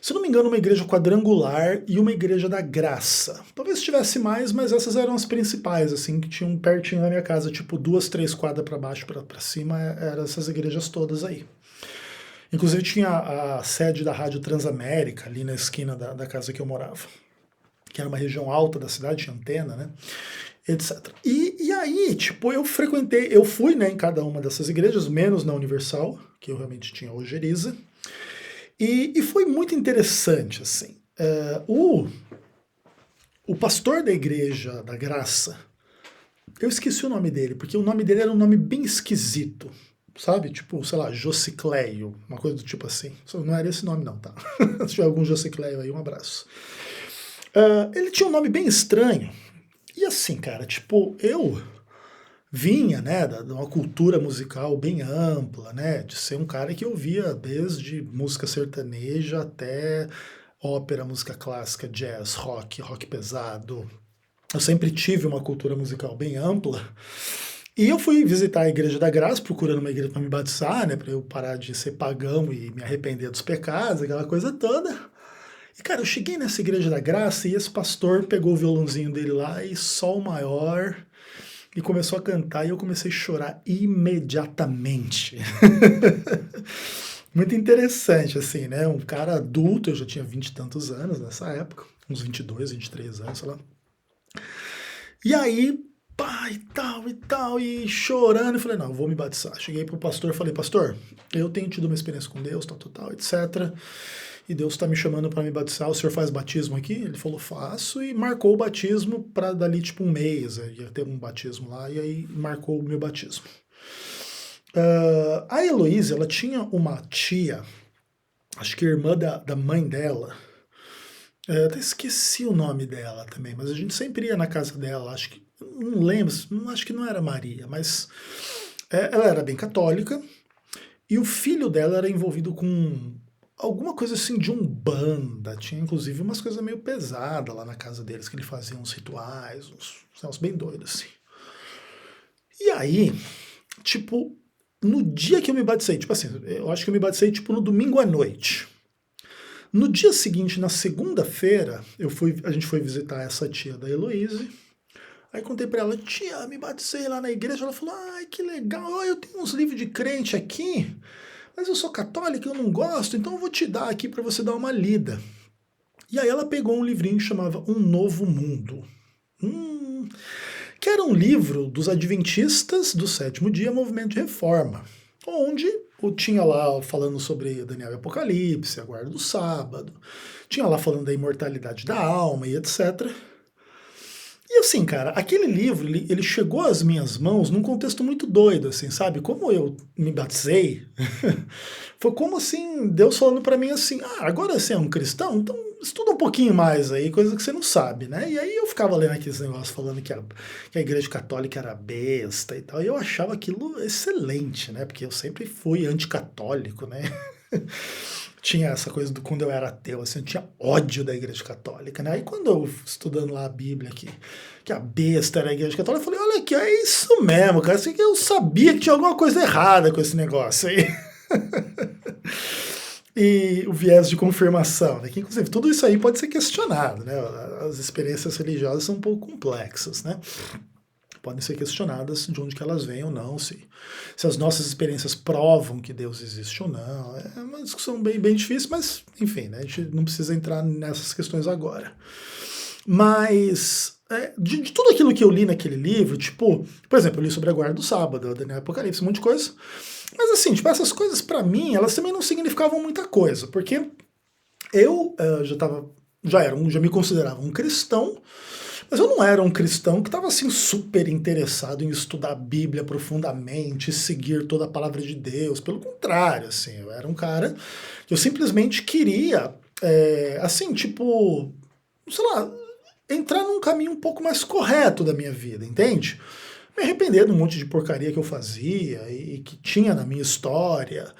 se não me engano, uma igreja quadrangular e uma igreja da graça. Talvez tivesse mais, mas essas eram as principais, assim, que tinham pertinho da minha casa, tipo 2, 3 quadras para baixo, para cima, eram essas igrejas todas aí. Inclusive tinha a sede da Rádio Transamérica, ali na esquina da casa que eu morava, que era uma região alta da cidade, tinha antena, né, etc. E aí, tipo, eu fui, né, em cada uma dessas igrejas, menos na Universal, que eu realmente tinha ojeriza, e foi muito interessante, assim. O pastor da Igreja da Graça, eu esqueci o nome dele, porque o nome dele era um nome bem esquisito, sabe? Tipo, sei lá, Josicléio, uma coisa do tipo assim. Não era esse nome não, tá? Se tiver algum Josicléio aí, um abraço. Ele tinha um nome bem estranho. E assim, cara, tipo, eu vinha, né, de uma cultura musical bem ampla, né, de ser um cara que ouvia desde música sertaneja até ópera, música clássica, jazz, rock pesado. Eu sempre tive uma cultura musical bem ampla. E eu fui visitar a Igreja da Graça, procurando uma igreja para me batizar, né, para eu parar de ser pagão e me arrepender dos pecados, aquela coisa toda. E, cara, eu cheguei nessa Igreja da Graça e esse pastor pegou o violãozinho dele lá e sol maior e começou a cantar e eu comecei a chorar imediatamente. Muito interessante, assim, né? Um cara adulto, eu já tinha 20 e tantos anos nessa época, uns 22, 23 anos, sei lá. E aí, pá, e tal, e chorando, eu falei, não, eu vou me batizar. Cheguei pro pastor, falei, pastor, eu tenho tido uma experiência com Deus, tal, etc. E Deus está me chamando para me batizar, o senhor faz batismo aqui? Ele falou, faço, e marcou o batismo para dali tipo um mês, ia ter um batismo lá, e aí marcou o meu batismo. A Heloísa, ela tinha uma tia, acho que irmã da mãe dela, até esqueci o nome dela também, mas a gente sempre ia na casa dela, acho que, não lembro, acho que não era Maria, mas ela era bem católica, e o filho dela era envolvido com alguma coisa assim de umbanda, tinha inclusive umas coisas meio pesadas lá na casa deles, que ele fazia uns rituais, uns bem doidos assim. E aí, tipo, no dia que eu me batizei, tipo assim, eu acho que eu me batizei tipo no domingo à noite. No dia seguinte, na segunda-feira, a gente foi visitar essa tia da Heloíse. Aí contei pra ela, tia, me batizei lá na igreja. Ela falou, ai, que legal, eu tenho uns livros de crente aqui, mas eu sou católica, eu não gosto, então eu vou te dar aqui para você dar uma lida. E aí ela pegou um livrinho que chamava Um Novo Mundo. Que era um livro dos adventistas do sétimo dia, movimento de reforma, onde tinha lá falando sobre Daniel e Apocalipse, a guarda do sábado, tinha lá falando da imortalidade da alma e etc. E assim, cara, aquele livro, ele chegou às minhas mãos num contexto muito doido, assim, sabe? Como eu me batizei, foi como assim, Deus falando pra mim assim, agora você é um cristão, então estuda um pouquinho mais aí, coisa que você não sabe, né? E aí eu ficava lendo aqueles negócios falando que a igreja católica era besta e tal, e eu achava aquilo excelente, né? Porque eu sempre fui anticatólico, né? Tinha essa coisa do quando eu era ateu, assim, eu tinha ódio da igreja católica, né? Aí quando eu, estudando lá a Bíblia aqui, que a besta era a igreja católica, eu falei, olha aqui, é isso mesmo, cara, assim que eu sabia que tinha alguma coisa errada com esse negócio aí. E o viés de confirmação, né? Que inclusive tudo isso aí pode ser questionado, né? As experiências religiosas são um pouco complexas, né? Podem ser questionadas de onde que elas vêm ou não, se as nossas experiências provam que Deus existe ou não. É uma discussão bem difícil, mas enfim, né, a gente não precisa entrar nessas questões agora. Mas de tudo aquilo que eu li naquele livro, tipo, por exemplo, eu li sobre a guarda do sábado, Daniel Apocalipse, um monte de coisa. Mas assim, tipo, essas coisas para mim, elas também não significavam muita coisa, porque eu já me considerava um cristão, mas eu não era um cristão que estava assim super interessado em estudar a Bíblia profundamente, seguir toda a palavra de Deus. Pelo contrário, assim, eu era um cara que eu simplesmente queria, assim, tipo, sei lá, entrar num caminho um pouco mais correto da minha vida, entende? Me arrepender de um monte de porcaria que eu fazia e que tinha na minha história.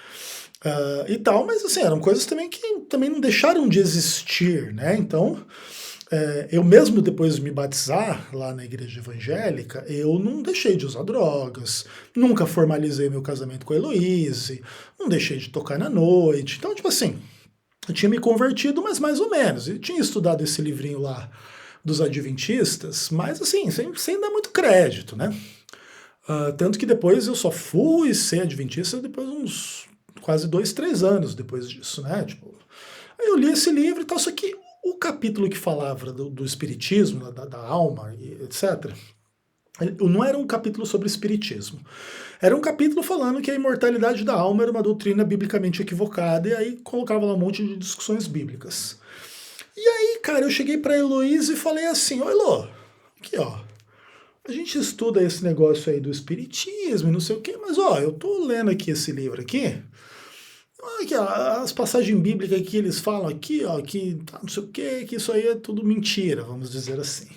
E tal, mas assim, eram coisas também que também não deixaram de existir, né? Então, eu mesmo depois de me batizar lá na igreja evangélica, eu não deixei de usar drogas, nunca formalizei meu casamento com a Heloíse, não deixei de tocar na noite. Então, tipo assim, eu tinha me convertido, mas mais ou menos. Eu tinha estudado esse livrinho lá dos adventistas, mas assim, sem dar muito crédito, né? Tanto que depois eu só fui ser adventista depois de uns quase 2, 3 anos depois disso, né? Tipo, aí eu li esse livro e tal, só que o capítulo que falava do espiritismo, da alma, etc., não era um capítulo sobre espiritismo. Era um capítulo falando que a imortalidade da alma era uma doutrina biblicamente equivocada, e aí colocava lá um monte de discussões bíblicas. E aí, cara, eu cheguei pra Heloísa e falei assim, ô Elo, aqui ó, a gente estuda esse negócio aí do espiritismo e não sei o quê, mas ó, eu tô lendo aqui esse livro aqui, aqui ó, as passagens bíblicas que eles falam aqui, ó, que tá, não sei o quê, que isso aí é tudo mentira, vamos dizer assim.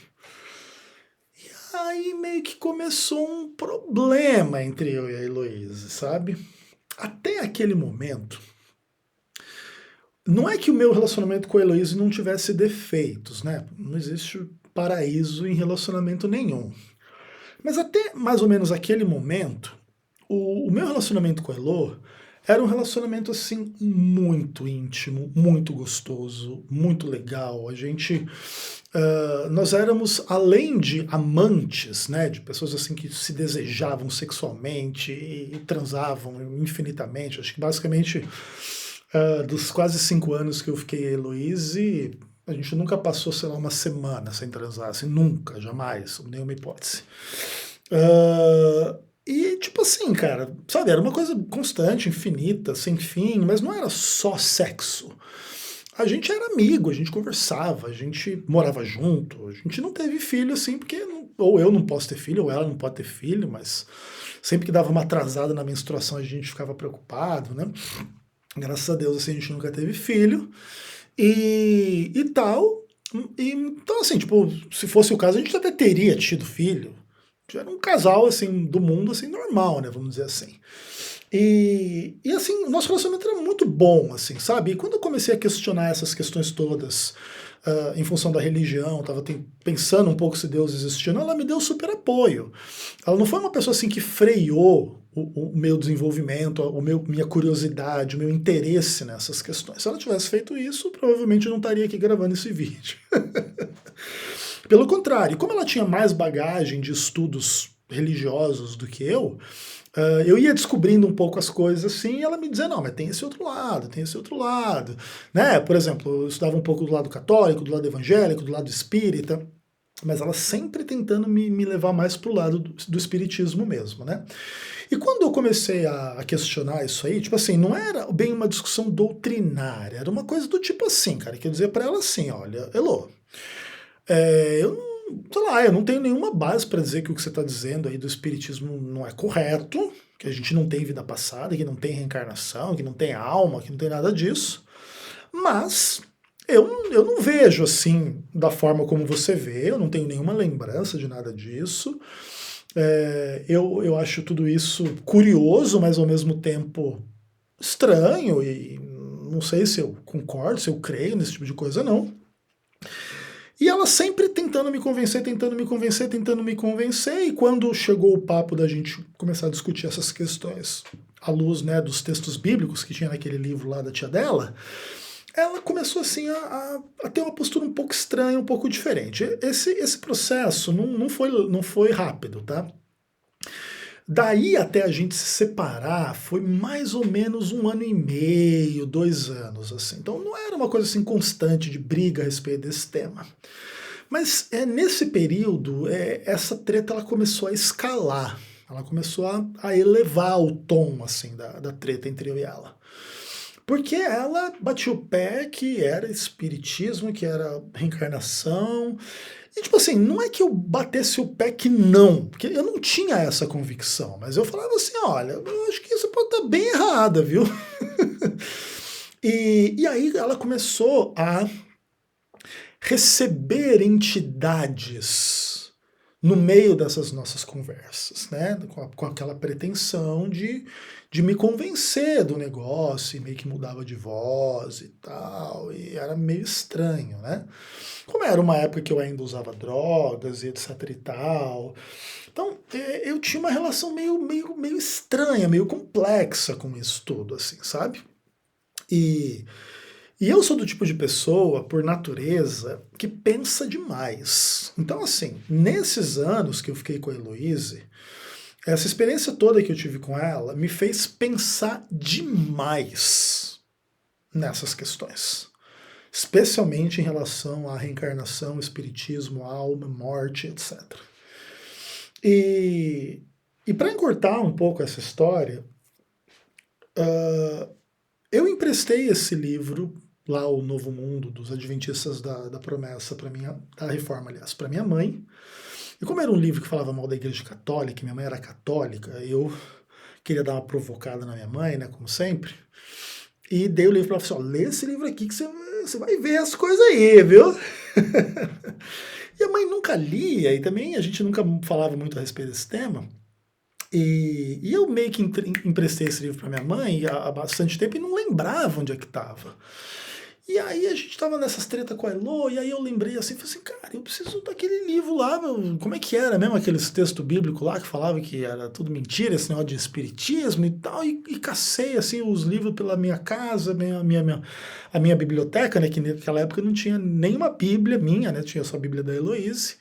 Aí meio que começou um problema entre eu e a Heloísa, sabe? Até aquele momento, não é que o meu relacionamento com a Heloísa não tivesse defeitos, né? Não existe paraíso em relacionamento nenhum. Mas até mais ou menos aquele momento, o meu relacionamento com a Elo era um relacionamento assim muito íntimo, muito gostoso, muito legal. A gente, nós éramos além de amantes, né, de pessoas assim que se desejavam sexualmente e transavam infinitamente. Acho que basicamente dos quase 5 anos que eu fiquei a Heloíse, a gente nunca passou, sei lá, uma semana sem transar, assim, nunca, jamais, nenhuma hipótese. E tipo assim, cara, sabe, era uma coisa constante, infinita, sem fim, mas não era só sexo. A gente era amigo, a gente conversava, a gente morava junto, a gente não teve filho assim, porque ou eu não posso ter filho, ou ela não pode ter filho, mas sempre que dava uma atrasada na menstruação a gente ficava preocupado, né? Graças a Deus assim, a gente nunca teve filho e tal. E, então assim, tipo, se fosse o caso a gente até teria tido filho, já era um casal, assim, do mundo, assim, normal, né, vamos dizer assim. E assim, o nosso relacionamento era muito bom, assim, sabe? E quando eu comecei a questionar essas questões todas, em função da religião, tava pensando um pouco se Deus existia, não, ela me deu super apoio. Ela não foi uma pessoa, assim, que freou o meu desenvolvimento, minha curiosidade, o meu interesse nessas questões. Se ela tivesse feito isso, provavelmente eu não estaria aqui gravando esse vídeo. Pelo contrário, como ela tinha mais bagagem de estudos religiosos do que eu ia descobrindo um pouco as coisas assim, e ela me dizia, não, mas tem esse outro lado, tem esse outro lado. Né? Por exemplo, eu estudava um pouco do lado católico, do lado evangélico, do lado espírita, mas ela sempre tentando me levar mais para o lado do espiritismo mesmo, né? E quando eu comecei a questionar isso aí, tipo assim, não era bem uma discussão doutrinária, era uma coisa do tipo assim, cara, que eu dizia para ela assim, olha, Elô, eu não, sei lá, eu não tenho nenhuma base para dizer que o que você está dizendo aí do espiritismo não é correto, que a gente não tem vida passada, que não tem reencarnação, que não tem alma, que não tem nada disso. Mas eu não vejo assim da forma como você vê, eu não tenho nenhuma lembrança de nada disso. Eu acho tudo isso curioso, mas ao mesmo tempo estranho, e não sei se eu concordo, se eu creio nesse tipo de coisa, não. E ela sempre tentando me convencer, tentando me convencer, tentando me convencer, e quando chegou o papo da gente começar a discutir essas questões à luz, né, dos textos bíblicos que tinha naquele livro lá da tia dela, ela começou assim a ter uma postura um pouco estranha, um pouco diferente. Esse processo não foi rápido, tá? Daí até a gente se separar foi mais ou menos 1 ano e meio, 2 anos, assim. Então não era uma coisa assim constante de briga a respeito desse tema. Mas nesse período, essa treta ela começou a escalar. Ela começou a elevar o tom assim da treta entre eu e ela. Porque ela batia o pé que era espiritismo, que era reencarnação. E tipo assim, não é que eu batesse o pé que não, porque eu não tinha essa convicção, mas eu falava assim, olha, eu acho que isso pode estar bem errada, viu? E aí ela começou a receber entidades no meio dessas nossas conversas, né? Com aquela pretensão de me convencer do negócio, e meio que mudava de voz e tal, e era meio estranho, né? Como era uma época que eu ainda usava drogas e etc e tal, então eu tinha uma relação meio estranha, meio complexa com isso tudo, assim, sabe? E e eu sou do tipo de pessoa, por natureza, que pensa demais. Então, assim, nesses anos que eu fiquei com a Heloíse, essa experiência toda que eu tive com ela me fez pensar demais nessas questões. Especialmente em relação à reencarnação, espiritismo, alma, morte, etc. E, e para encurtar um pouco essa história, eu emprestei esse livro lá o Novo Mundo dos Adventistas da Promessa, da Reforma, aliás, para minha mãe. E como era um livro que falava mal da Igreja Católica, minha mãe era católica, eu queria dar uma provocada na minha mãe, né, como sempre, e dei o livro para ela e falei assim, ó, lê esse livro aqui que você vai ver as coisas aí, viu? E a mãe nunca lia, e também a gente nunca falava muito a respeito desse tema, e eu meio que emprestei esse livro para minha mãe há bastante tempo e não lembrava onde é que estava. E aí a gente tava nessas tretas com a Elo, e aí eu lembrei assim, falei assim, cara, eu preciso daquele livro lá, meu, como é que era mesmo aqueles textos bíblicos lá que falava que era tudo mentira, esse negócio de espiritismo e tal, e cacei assim os livros pela minha casa, a minha biblioteca, né, que naquela época não tinha nenhuma bíblia minha, né, tinha só a bíblia da Heloíse,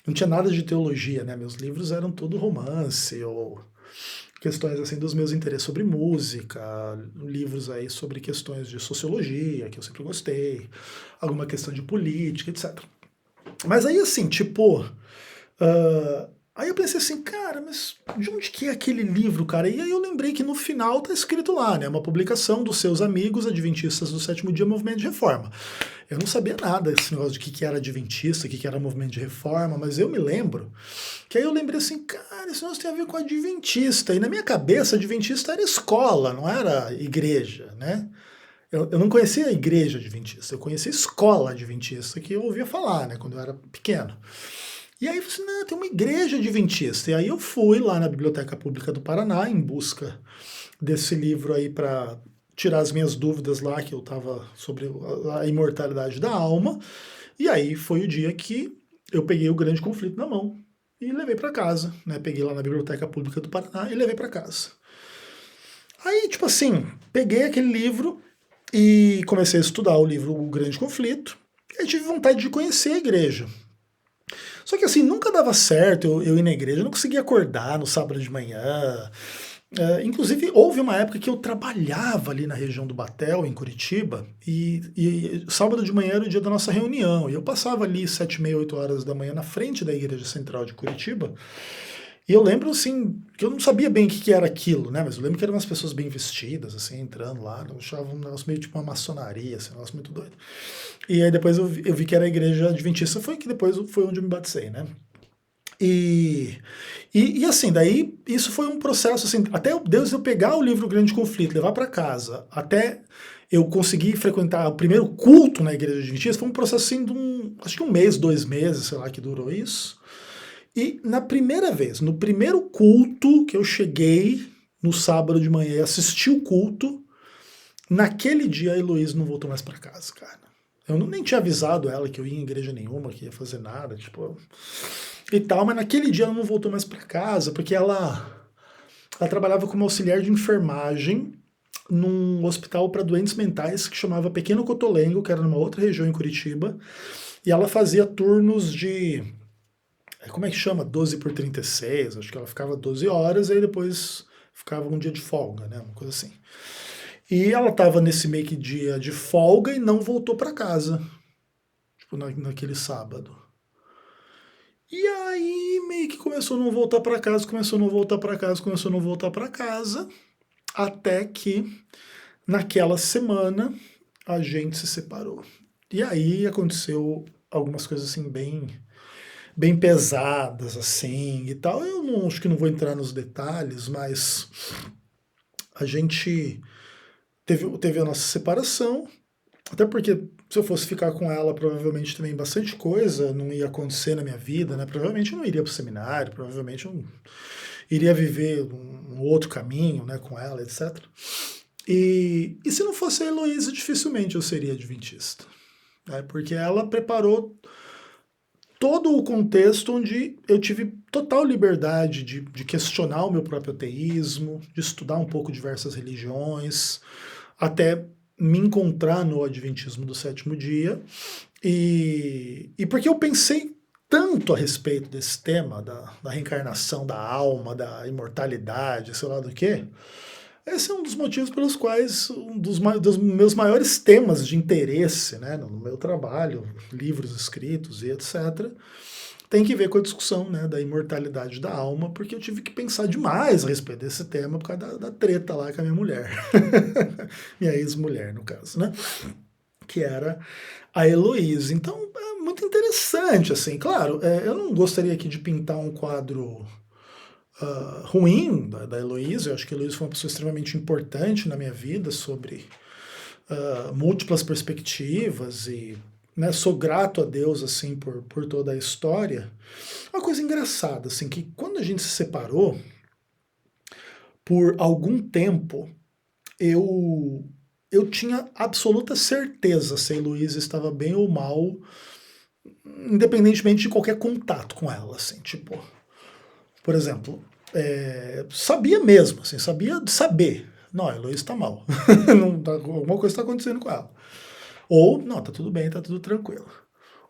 não tinha nada de teologia, né, meus livros eram tudo romance ou questões assim dos meus interesses sobre música, livros aí sobre questões de sociologia, que eu sempre gostei, alguma questão de política, etc. Mas aí assim, tipo, aí eu pensei assim, cara, mas de onde que é aquele livro, cara? E aí eu lembrei que no final tá escrito lá, né, uma publicação dos seus amigos adventistas do Sétimo Dia Movimento de Reforma. Eu não sabia nada desse negócio de que era adventista, que era movimento de reforma, mas eu me lembro que aí eu lembrei assim, cara, isso negócio tem a ver com adventista. E na minha cabeça, adventista era escola, não era igreja, né? Eu não conhecia a igreja adventista, eu conhecia a escola adventista, que eu ouvia falar, né, quando eu era pequeno. E aí eu falei assim, não, tem uma igreja adventista. E aí eu fui lá na Biblioteca Pública do Paraná em busca desse livro aí para tirar as minhas dúvidas lá que eu tava sobre a imortalidade da alma. E aí foi o dia que eu peguei o Grande Conflito na mão e levei para casa, né? Peguei lá na Biblioteca Pública do Paraná e levei para casa. Aí, tipo assim, peguei aquele livro e comecei a estudar o livro O Grande Conflito. E aí tive vontade de conhecer a igreja. Só que assim, nunca dava certo eu ir na igreja, eu não conseguia acordar no sábado de manhã. Inclusive, houve uma época que eu trabalhava ali na região do Batel, em Curitiba, e sábado de manhã era o dia da nossa reunião, e eu passava ali 7h30, 8 horas da manhã na frente da Igreja Central de Curitiba, e eu lembro, assim, que eu não sabia bem o que era aquilo, né, mas eu lembro que eram umas pessoas bem vestidas, assim, entrando lá, eu achava um negócio meio tipo uma maçonaria, assim, um negócio muito doido. E aí depois eu vi que era a Igreja Adventista, foi que depois foi onde eu me batizei, né. E assim, daí isso foi um processo, assim, até Deus eu pegar o livro Grande Conflito, levar para casa, até eu conseguir frequentar o primeiro culto na Igreja Adventista, foi um processo assim acho que 1 mês, 2 meses, sei lá, que durou isso. E na primeira vez, no primeiro culto que eu cheguei no sábado de manhã e assisti o culto, naquele dia a Heloísa não voltou mais para casa, cara. Eu nem tinha avisado ela que eu ia em igreja nenhuma, que ia fazer nada, tipo, e tal, mas naquele dia ela não voltou mais para casa, porque ela trabalhava como auxiliar de enfermagem num hospital para doentes mentais que chamava Pequeno Cotolengo, que era numa outra região em Curitiba, e ela fazia turnos de, como é que chama? 12 por 36, acho que ela ficava 12 horas, aí depois ficava um dia de folga, né, uma coisa assim. E ela estava nesse meio que dia de folga e não voltou para casa, tipo, naquele sábado. E aí meio que começou a não voltar para casa, começou a não voltar para casa, começou a não voltar para casa, até que naquela semana a gente se separou. E aí aconteceu algumas coisas assim bem pesadas assim e tal. Eu não acho que não vou entrar nos detalhes, mas a gente teve a nossa separação, até porque se eu fosse ficar com ela, provavelmente também bastante coisa não ia acontecer na minha vida, né? Provavelmente eu não iria para o seminário, provavelmente eu iria viver um outro caminho, né, com ela, etc. E se não fosse a Heloísa, dificilmente eu seria adventista, né? Porque ela preparou todo o contexto onde eu tive total liberdade de questionar o meu próprio ateísmo, de estudar um pouco diversas religiões, até me encontrar no Adventismo do Sétimo Dia, e porque eu pensei tanto a respeito desse tema, da reencarnação da alma, da imortalidade, sei lá do que, esse é um dos motivos pelos quais um dos meus maiores temas de interesse, né, no meu trabalho, livros escritos e etc., tem que ver com a discussão, né, da imortalidade da alma, porque eu tive que pensar demais a respeito desse tema por causa da treta lá com a minha mulher. Minha ex-mulher, no caso, né? que era a Heloísa. Então, é muito interessante, assim, claro, eu não gostaria aqui de pintar um quadro ruim da Heloísa. Eu acho que a Heloísa foi uma pessoa extremamente importante na minha vida, sobre múltiplas perspectivas, e né, sou grato a Deus assim por toda a história. Uma coisa engraçada, assim, que quando a gente se separou, por algum tempo, eu eu tinha absoluta certeza se a Heloísa estava bem ou mal, independentemente de qualquer contato com ela, assim, tipo, por exemplo, sabia mesmo, assim, sabia de saber, não, a Heloísa está mal, não, alguma coisa está acontecendo com ela. Ou, não, tá tudo bem, tá tudo tranquilo.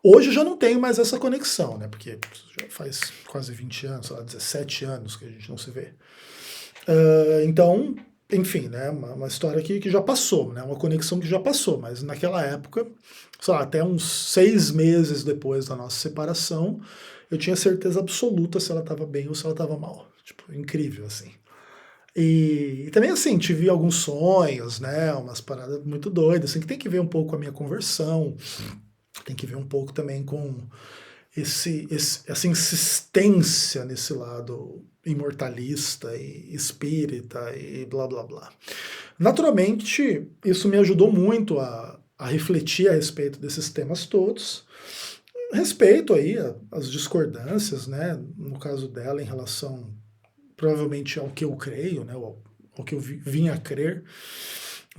Hoje eu já não tenho mais essa conexão, né? Porque já faz quase 20 anos, sei lá, 17 anos que a gente não se vê. Então, enfim, né? Uma história que já passou, né? Uma conexão que já passou, mas naquela época, sei lá, até uns 6 meses depois da nossa separação, eu tinha certeza absoluta se ela estava bem ou se ela estava mal. Tipo, incrível, assim. E também, assim, tive alguns sonhos, né? Umas paradas muito doidas, assim, que tem que ver um pouco com a minha conversão, tem que ver um pouco também com essa insistência nesse lado imortalista e espírita e blá blá blá. Naturalmente, isso me ajudou muito a refletir a respeito desses temas todos. Respeito aí as discordâncias, né? No caso dela, em relação provavelmente ao que eu creio, né? Ao que eu vim a crer.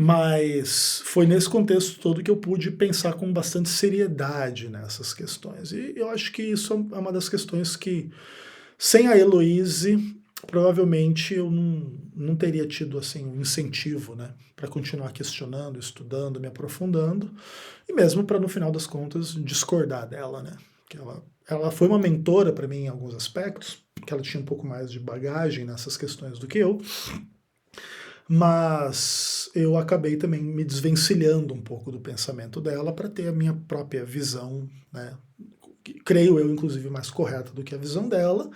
Mas foi nesse contexto todo que eu pude pensar com bastante seriedade nessas questões. E eu acho que isso é uma das questões que, sem a Heloíse, provavelmente eu não teria tido assim, um incentivo, né, para continuar questionando, estudando, me aprofundando, e mesmo para, no final das contas, discordar dela. Né? Que ela foi uma mentora para mim em alguns aspectos, que ela tinha um pouco mais de bagagem nessas questões do que eu, mas eu acabei também me desvencilhando um pouco do pensamento dela para ter a minha própria visão, né? Creio eu, inclusive, mais correta do que a visão dela,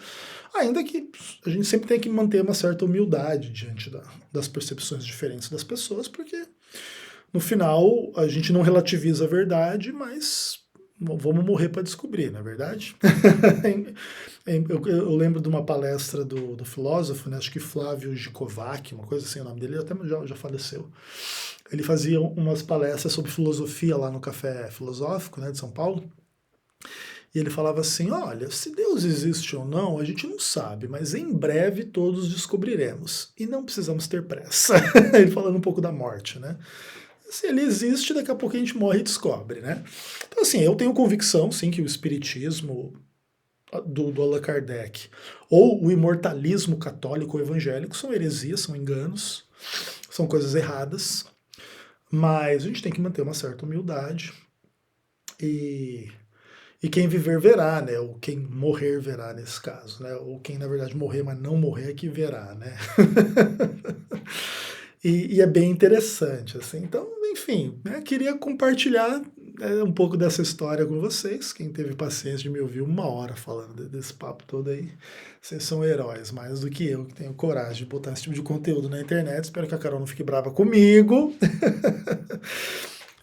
ainda que a gente sempre tem que manter uma certa humildade diante das percepções diferentes das pessoas, porque no final a gente não relativiza a verdade, mas vamos morrer para descobrir, não é verdade? Eu lembro de uma palestra do filósofo, né, acho que Flávio Gikovac, uma coisa assim, o nome dele até já faleceu. Ele fazia umas palestras sobre filosofia lá no Café Filosófico, né, de São Paulo, e ele falava assim, olha, se Deus existe ou não, a gente não sabe, mas em breve todos descobriremos, e não precisamos ter pressa. Ele falando um pouco da morte, né? Se ele existe, daqui a pouco a gente morre e descobre, né? Então, assim, eu tenho convicção, sim, que o espiritismo do Allan Kardec ou o imortalismo católico ou evangélico são heresias, são enganos, são coisas erradas, mas a gente tem que manter uma certa humildade e quem viver verá, né? Ou quem morrer verá nesse caso, né? Ou quem na verdade morrer, mas não morrer é que verá, né? E é bem interessante, assim. Então, enfim, né, queria compartilhar um pouco dessa história com vocês. Quem teve paciência de me ouvir 1 hora falando desse papo todo aí, vocês são heróis, mais do que eu, que tenho coragem de botar esse tipo de conteúdo na internet. Espero que a Carol não fique brava comigo.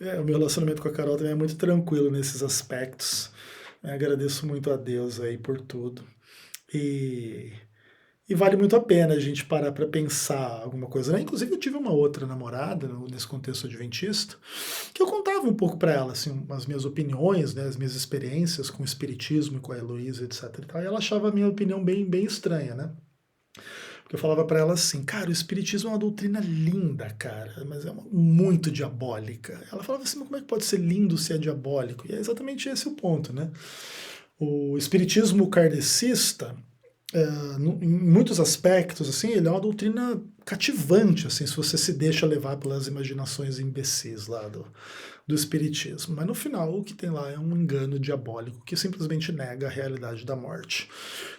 O meu relacionamento com a Carol também é muito tranquilo nesses aspectos. Agradeço muito a Deus aí por tudo. E vale muito a pena a gente parar para pensar alguma coisa, né? Inclusive, eu tive uma outra namorada, nesse contexto adventista, que eu contava um pouco para ela, assim, as minhas opiniões, né, as minhas experiências com o espiritismo e com a Heloísa, etc. E ela achava a minha opinião bem estranha, né? Porque eu falava para ela assim, cara, o espiritismo é uma doutrina linda, cara, mas é muito diabólica. Ela falava assim, mas como é que pode ser lindo se é diabólico? E é exatamente esse o ponto, né? O espiritismo kardecista, em muitos aspectos, assim, ele é uma doutrina cativante, assim, se você se deixa levar pelas imaginações imbecis lá do espiritismo. Mas no final o que tem lá é um engano diabólico que simplesmente nega a realidade da morte.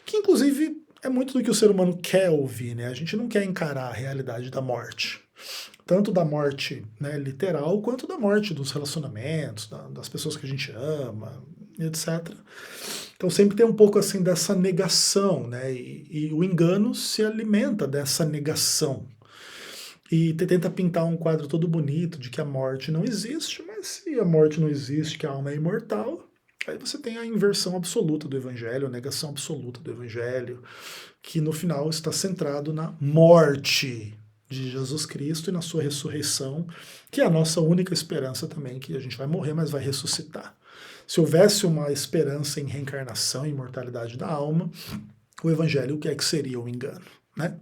Que inclusive é muito do que o ser humano quer ouvir, né? A gente não quer encarar a realidade da morte. Tanto da morte, né, literal, quanto da morte dos relacionamentos, das pessoas que a gente ama, etc. Então sempre tem um pouco assim dessa negação, né? E o engano se alimenta dessa negação. e tenta pintar um quadro todo bonito de que a morte não existe, mas se a morte não existe, que a alma é imortal, aí você tem a inversão absoluta do evangelho, a negação absoluta do evangelho, que no final está centrado na morte de Jesus Cristo e na sua ressurreição, que é a nossa única esperança também, que a gente vai morrer, mas vai ressuscitar. Se houvesse uma esperança em reencarnação e imortalidade da alma, o evangelho, o que é que seria um engano? Né?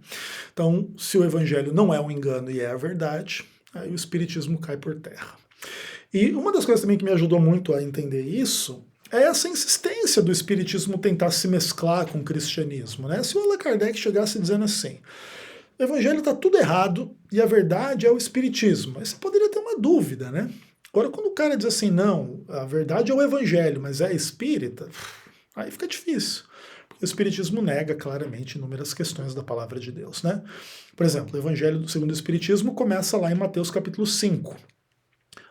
Então, se o evangelho não é um engano e é a verdade, aí o espiritismo cai por terra. E uma das coisas também que me ajudou muito a entender isso é essa insistência do espiritismo tentar se mesclar com o cristianismo. Né? Se o Allan Kardec chegasse dizendo assim, o evangelho está tudo errado e a verdade é o espiritismo, aí você poderia ter uma dúvida, né? Agora, quando o cara diz assim, não, a verdade é o evangelho, mas é espírita, aí fica difícil. O Espiritismo nega claramente inúmeras questões da palavra de Deus. Né? Por exemplo, o Evangelho segundo o Espiritismo começa lá em Mateus capítulo 5.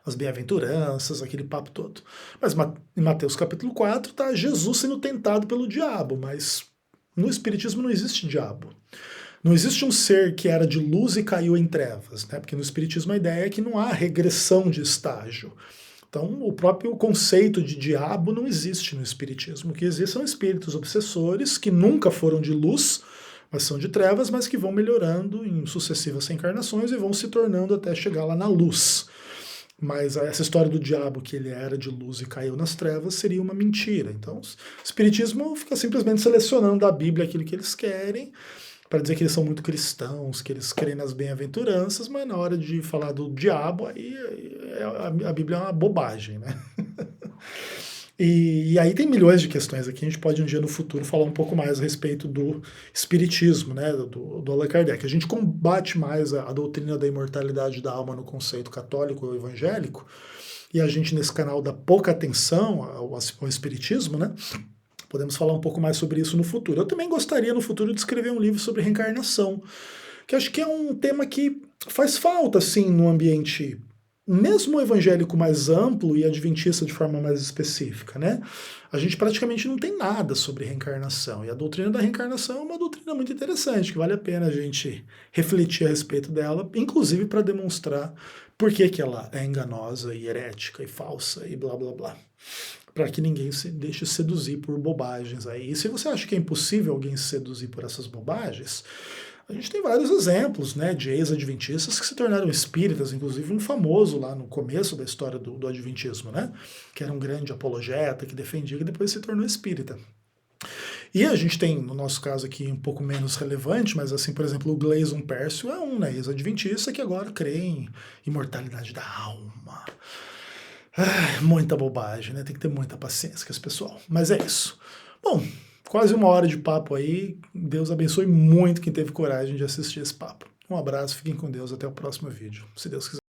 As bem-aventuranças, aquele papo todo. Mas em Mateus capítulo 4 está Jesus sendo tentado pelo diabo, mas no Espiritismo não existe diabo. Não existe um ser que era de luz e caiu em trevas, né? Porque no Espiritismo a ideia é que não há regressão de estágio. Então, o próprio conceito de diabo não existe no espiritismo. O que existe são espíritos obsessores que nunca foram de luz, mas são de trevas, mas que vão melhorando em sucessivas reencarnações e vão se tornando até chegar lá na luz. Mas essa história do diabo, que ele era de luz e caiu nas trevas, seria uma mentira. Então, o espiritismo fica simplesmente selecionando da Bíblia aquilo que eles querem, para dizer que eles são muito cristãos, que eles creem nas bem-aventuranças, mas na hora de falar do diabo, aí a Bíblia é uma bobagem, né? E aí tem milhões de questões aqui, a gente pode um dia no futuro falar um pouco mais a respeito do espiritismo, né, do Allan Kardec. A gente combate mais a doutrina da imortalidade da alma no conceito católico ou evangélico, e a gente nesse canal dá pouca atenção ao espiritismo, né? Podemos falar um pouco mais sobre isso no futuro. Eu também gostaria no futuro de escrever um livro sobre reencarnação, que acho que é um tema que faz falta, assim, no ambiente, mesmo evangélico mais amplo e adventista de forma mais específica, né? A gente praticamente não tem nada sobre reencarnação, e a doutrina da reencarnação é uma doutrina muito interessante, que vale a pena a gente refletir a respeito dela, inclusive para demonstrar por que ela é enganosa e herética e falsa e blá blá blá, para que ninguém se deixe seduzir por bobagens aí. E se você acha que é impossível alguém se seduzir por essas bobagens, a gente tem vários exemplos, né, de ex-adventistas que se tornaram espíritas, inclusive um famoso lá no começo da história do adventismo, né, que era um grande apologeta, que defendia, que depois se tornou espírita. E a gente tem, no nosso caso aqui, um pouco menos relevante, mas assim, por exemplo, o Gleison Pércio é um, né, ex-adventista que agora crê em imortalidade da alma. Muita bobagem, né? Tem que ter muita paciência com esse pessoal. Mas é isso. Bom, quase uma hora de papo aí. Deus abençoe muito quem teve coragem de assistir esse papo. Um abraço, fiquem com Deus, até o próximo vídeo, se Deus quiser.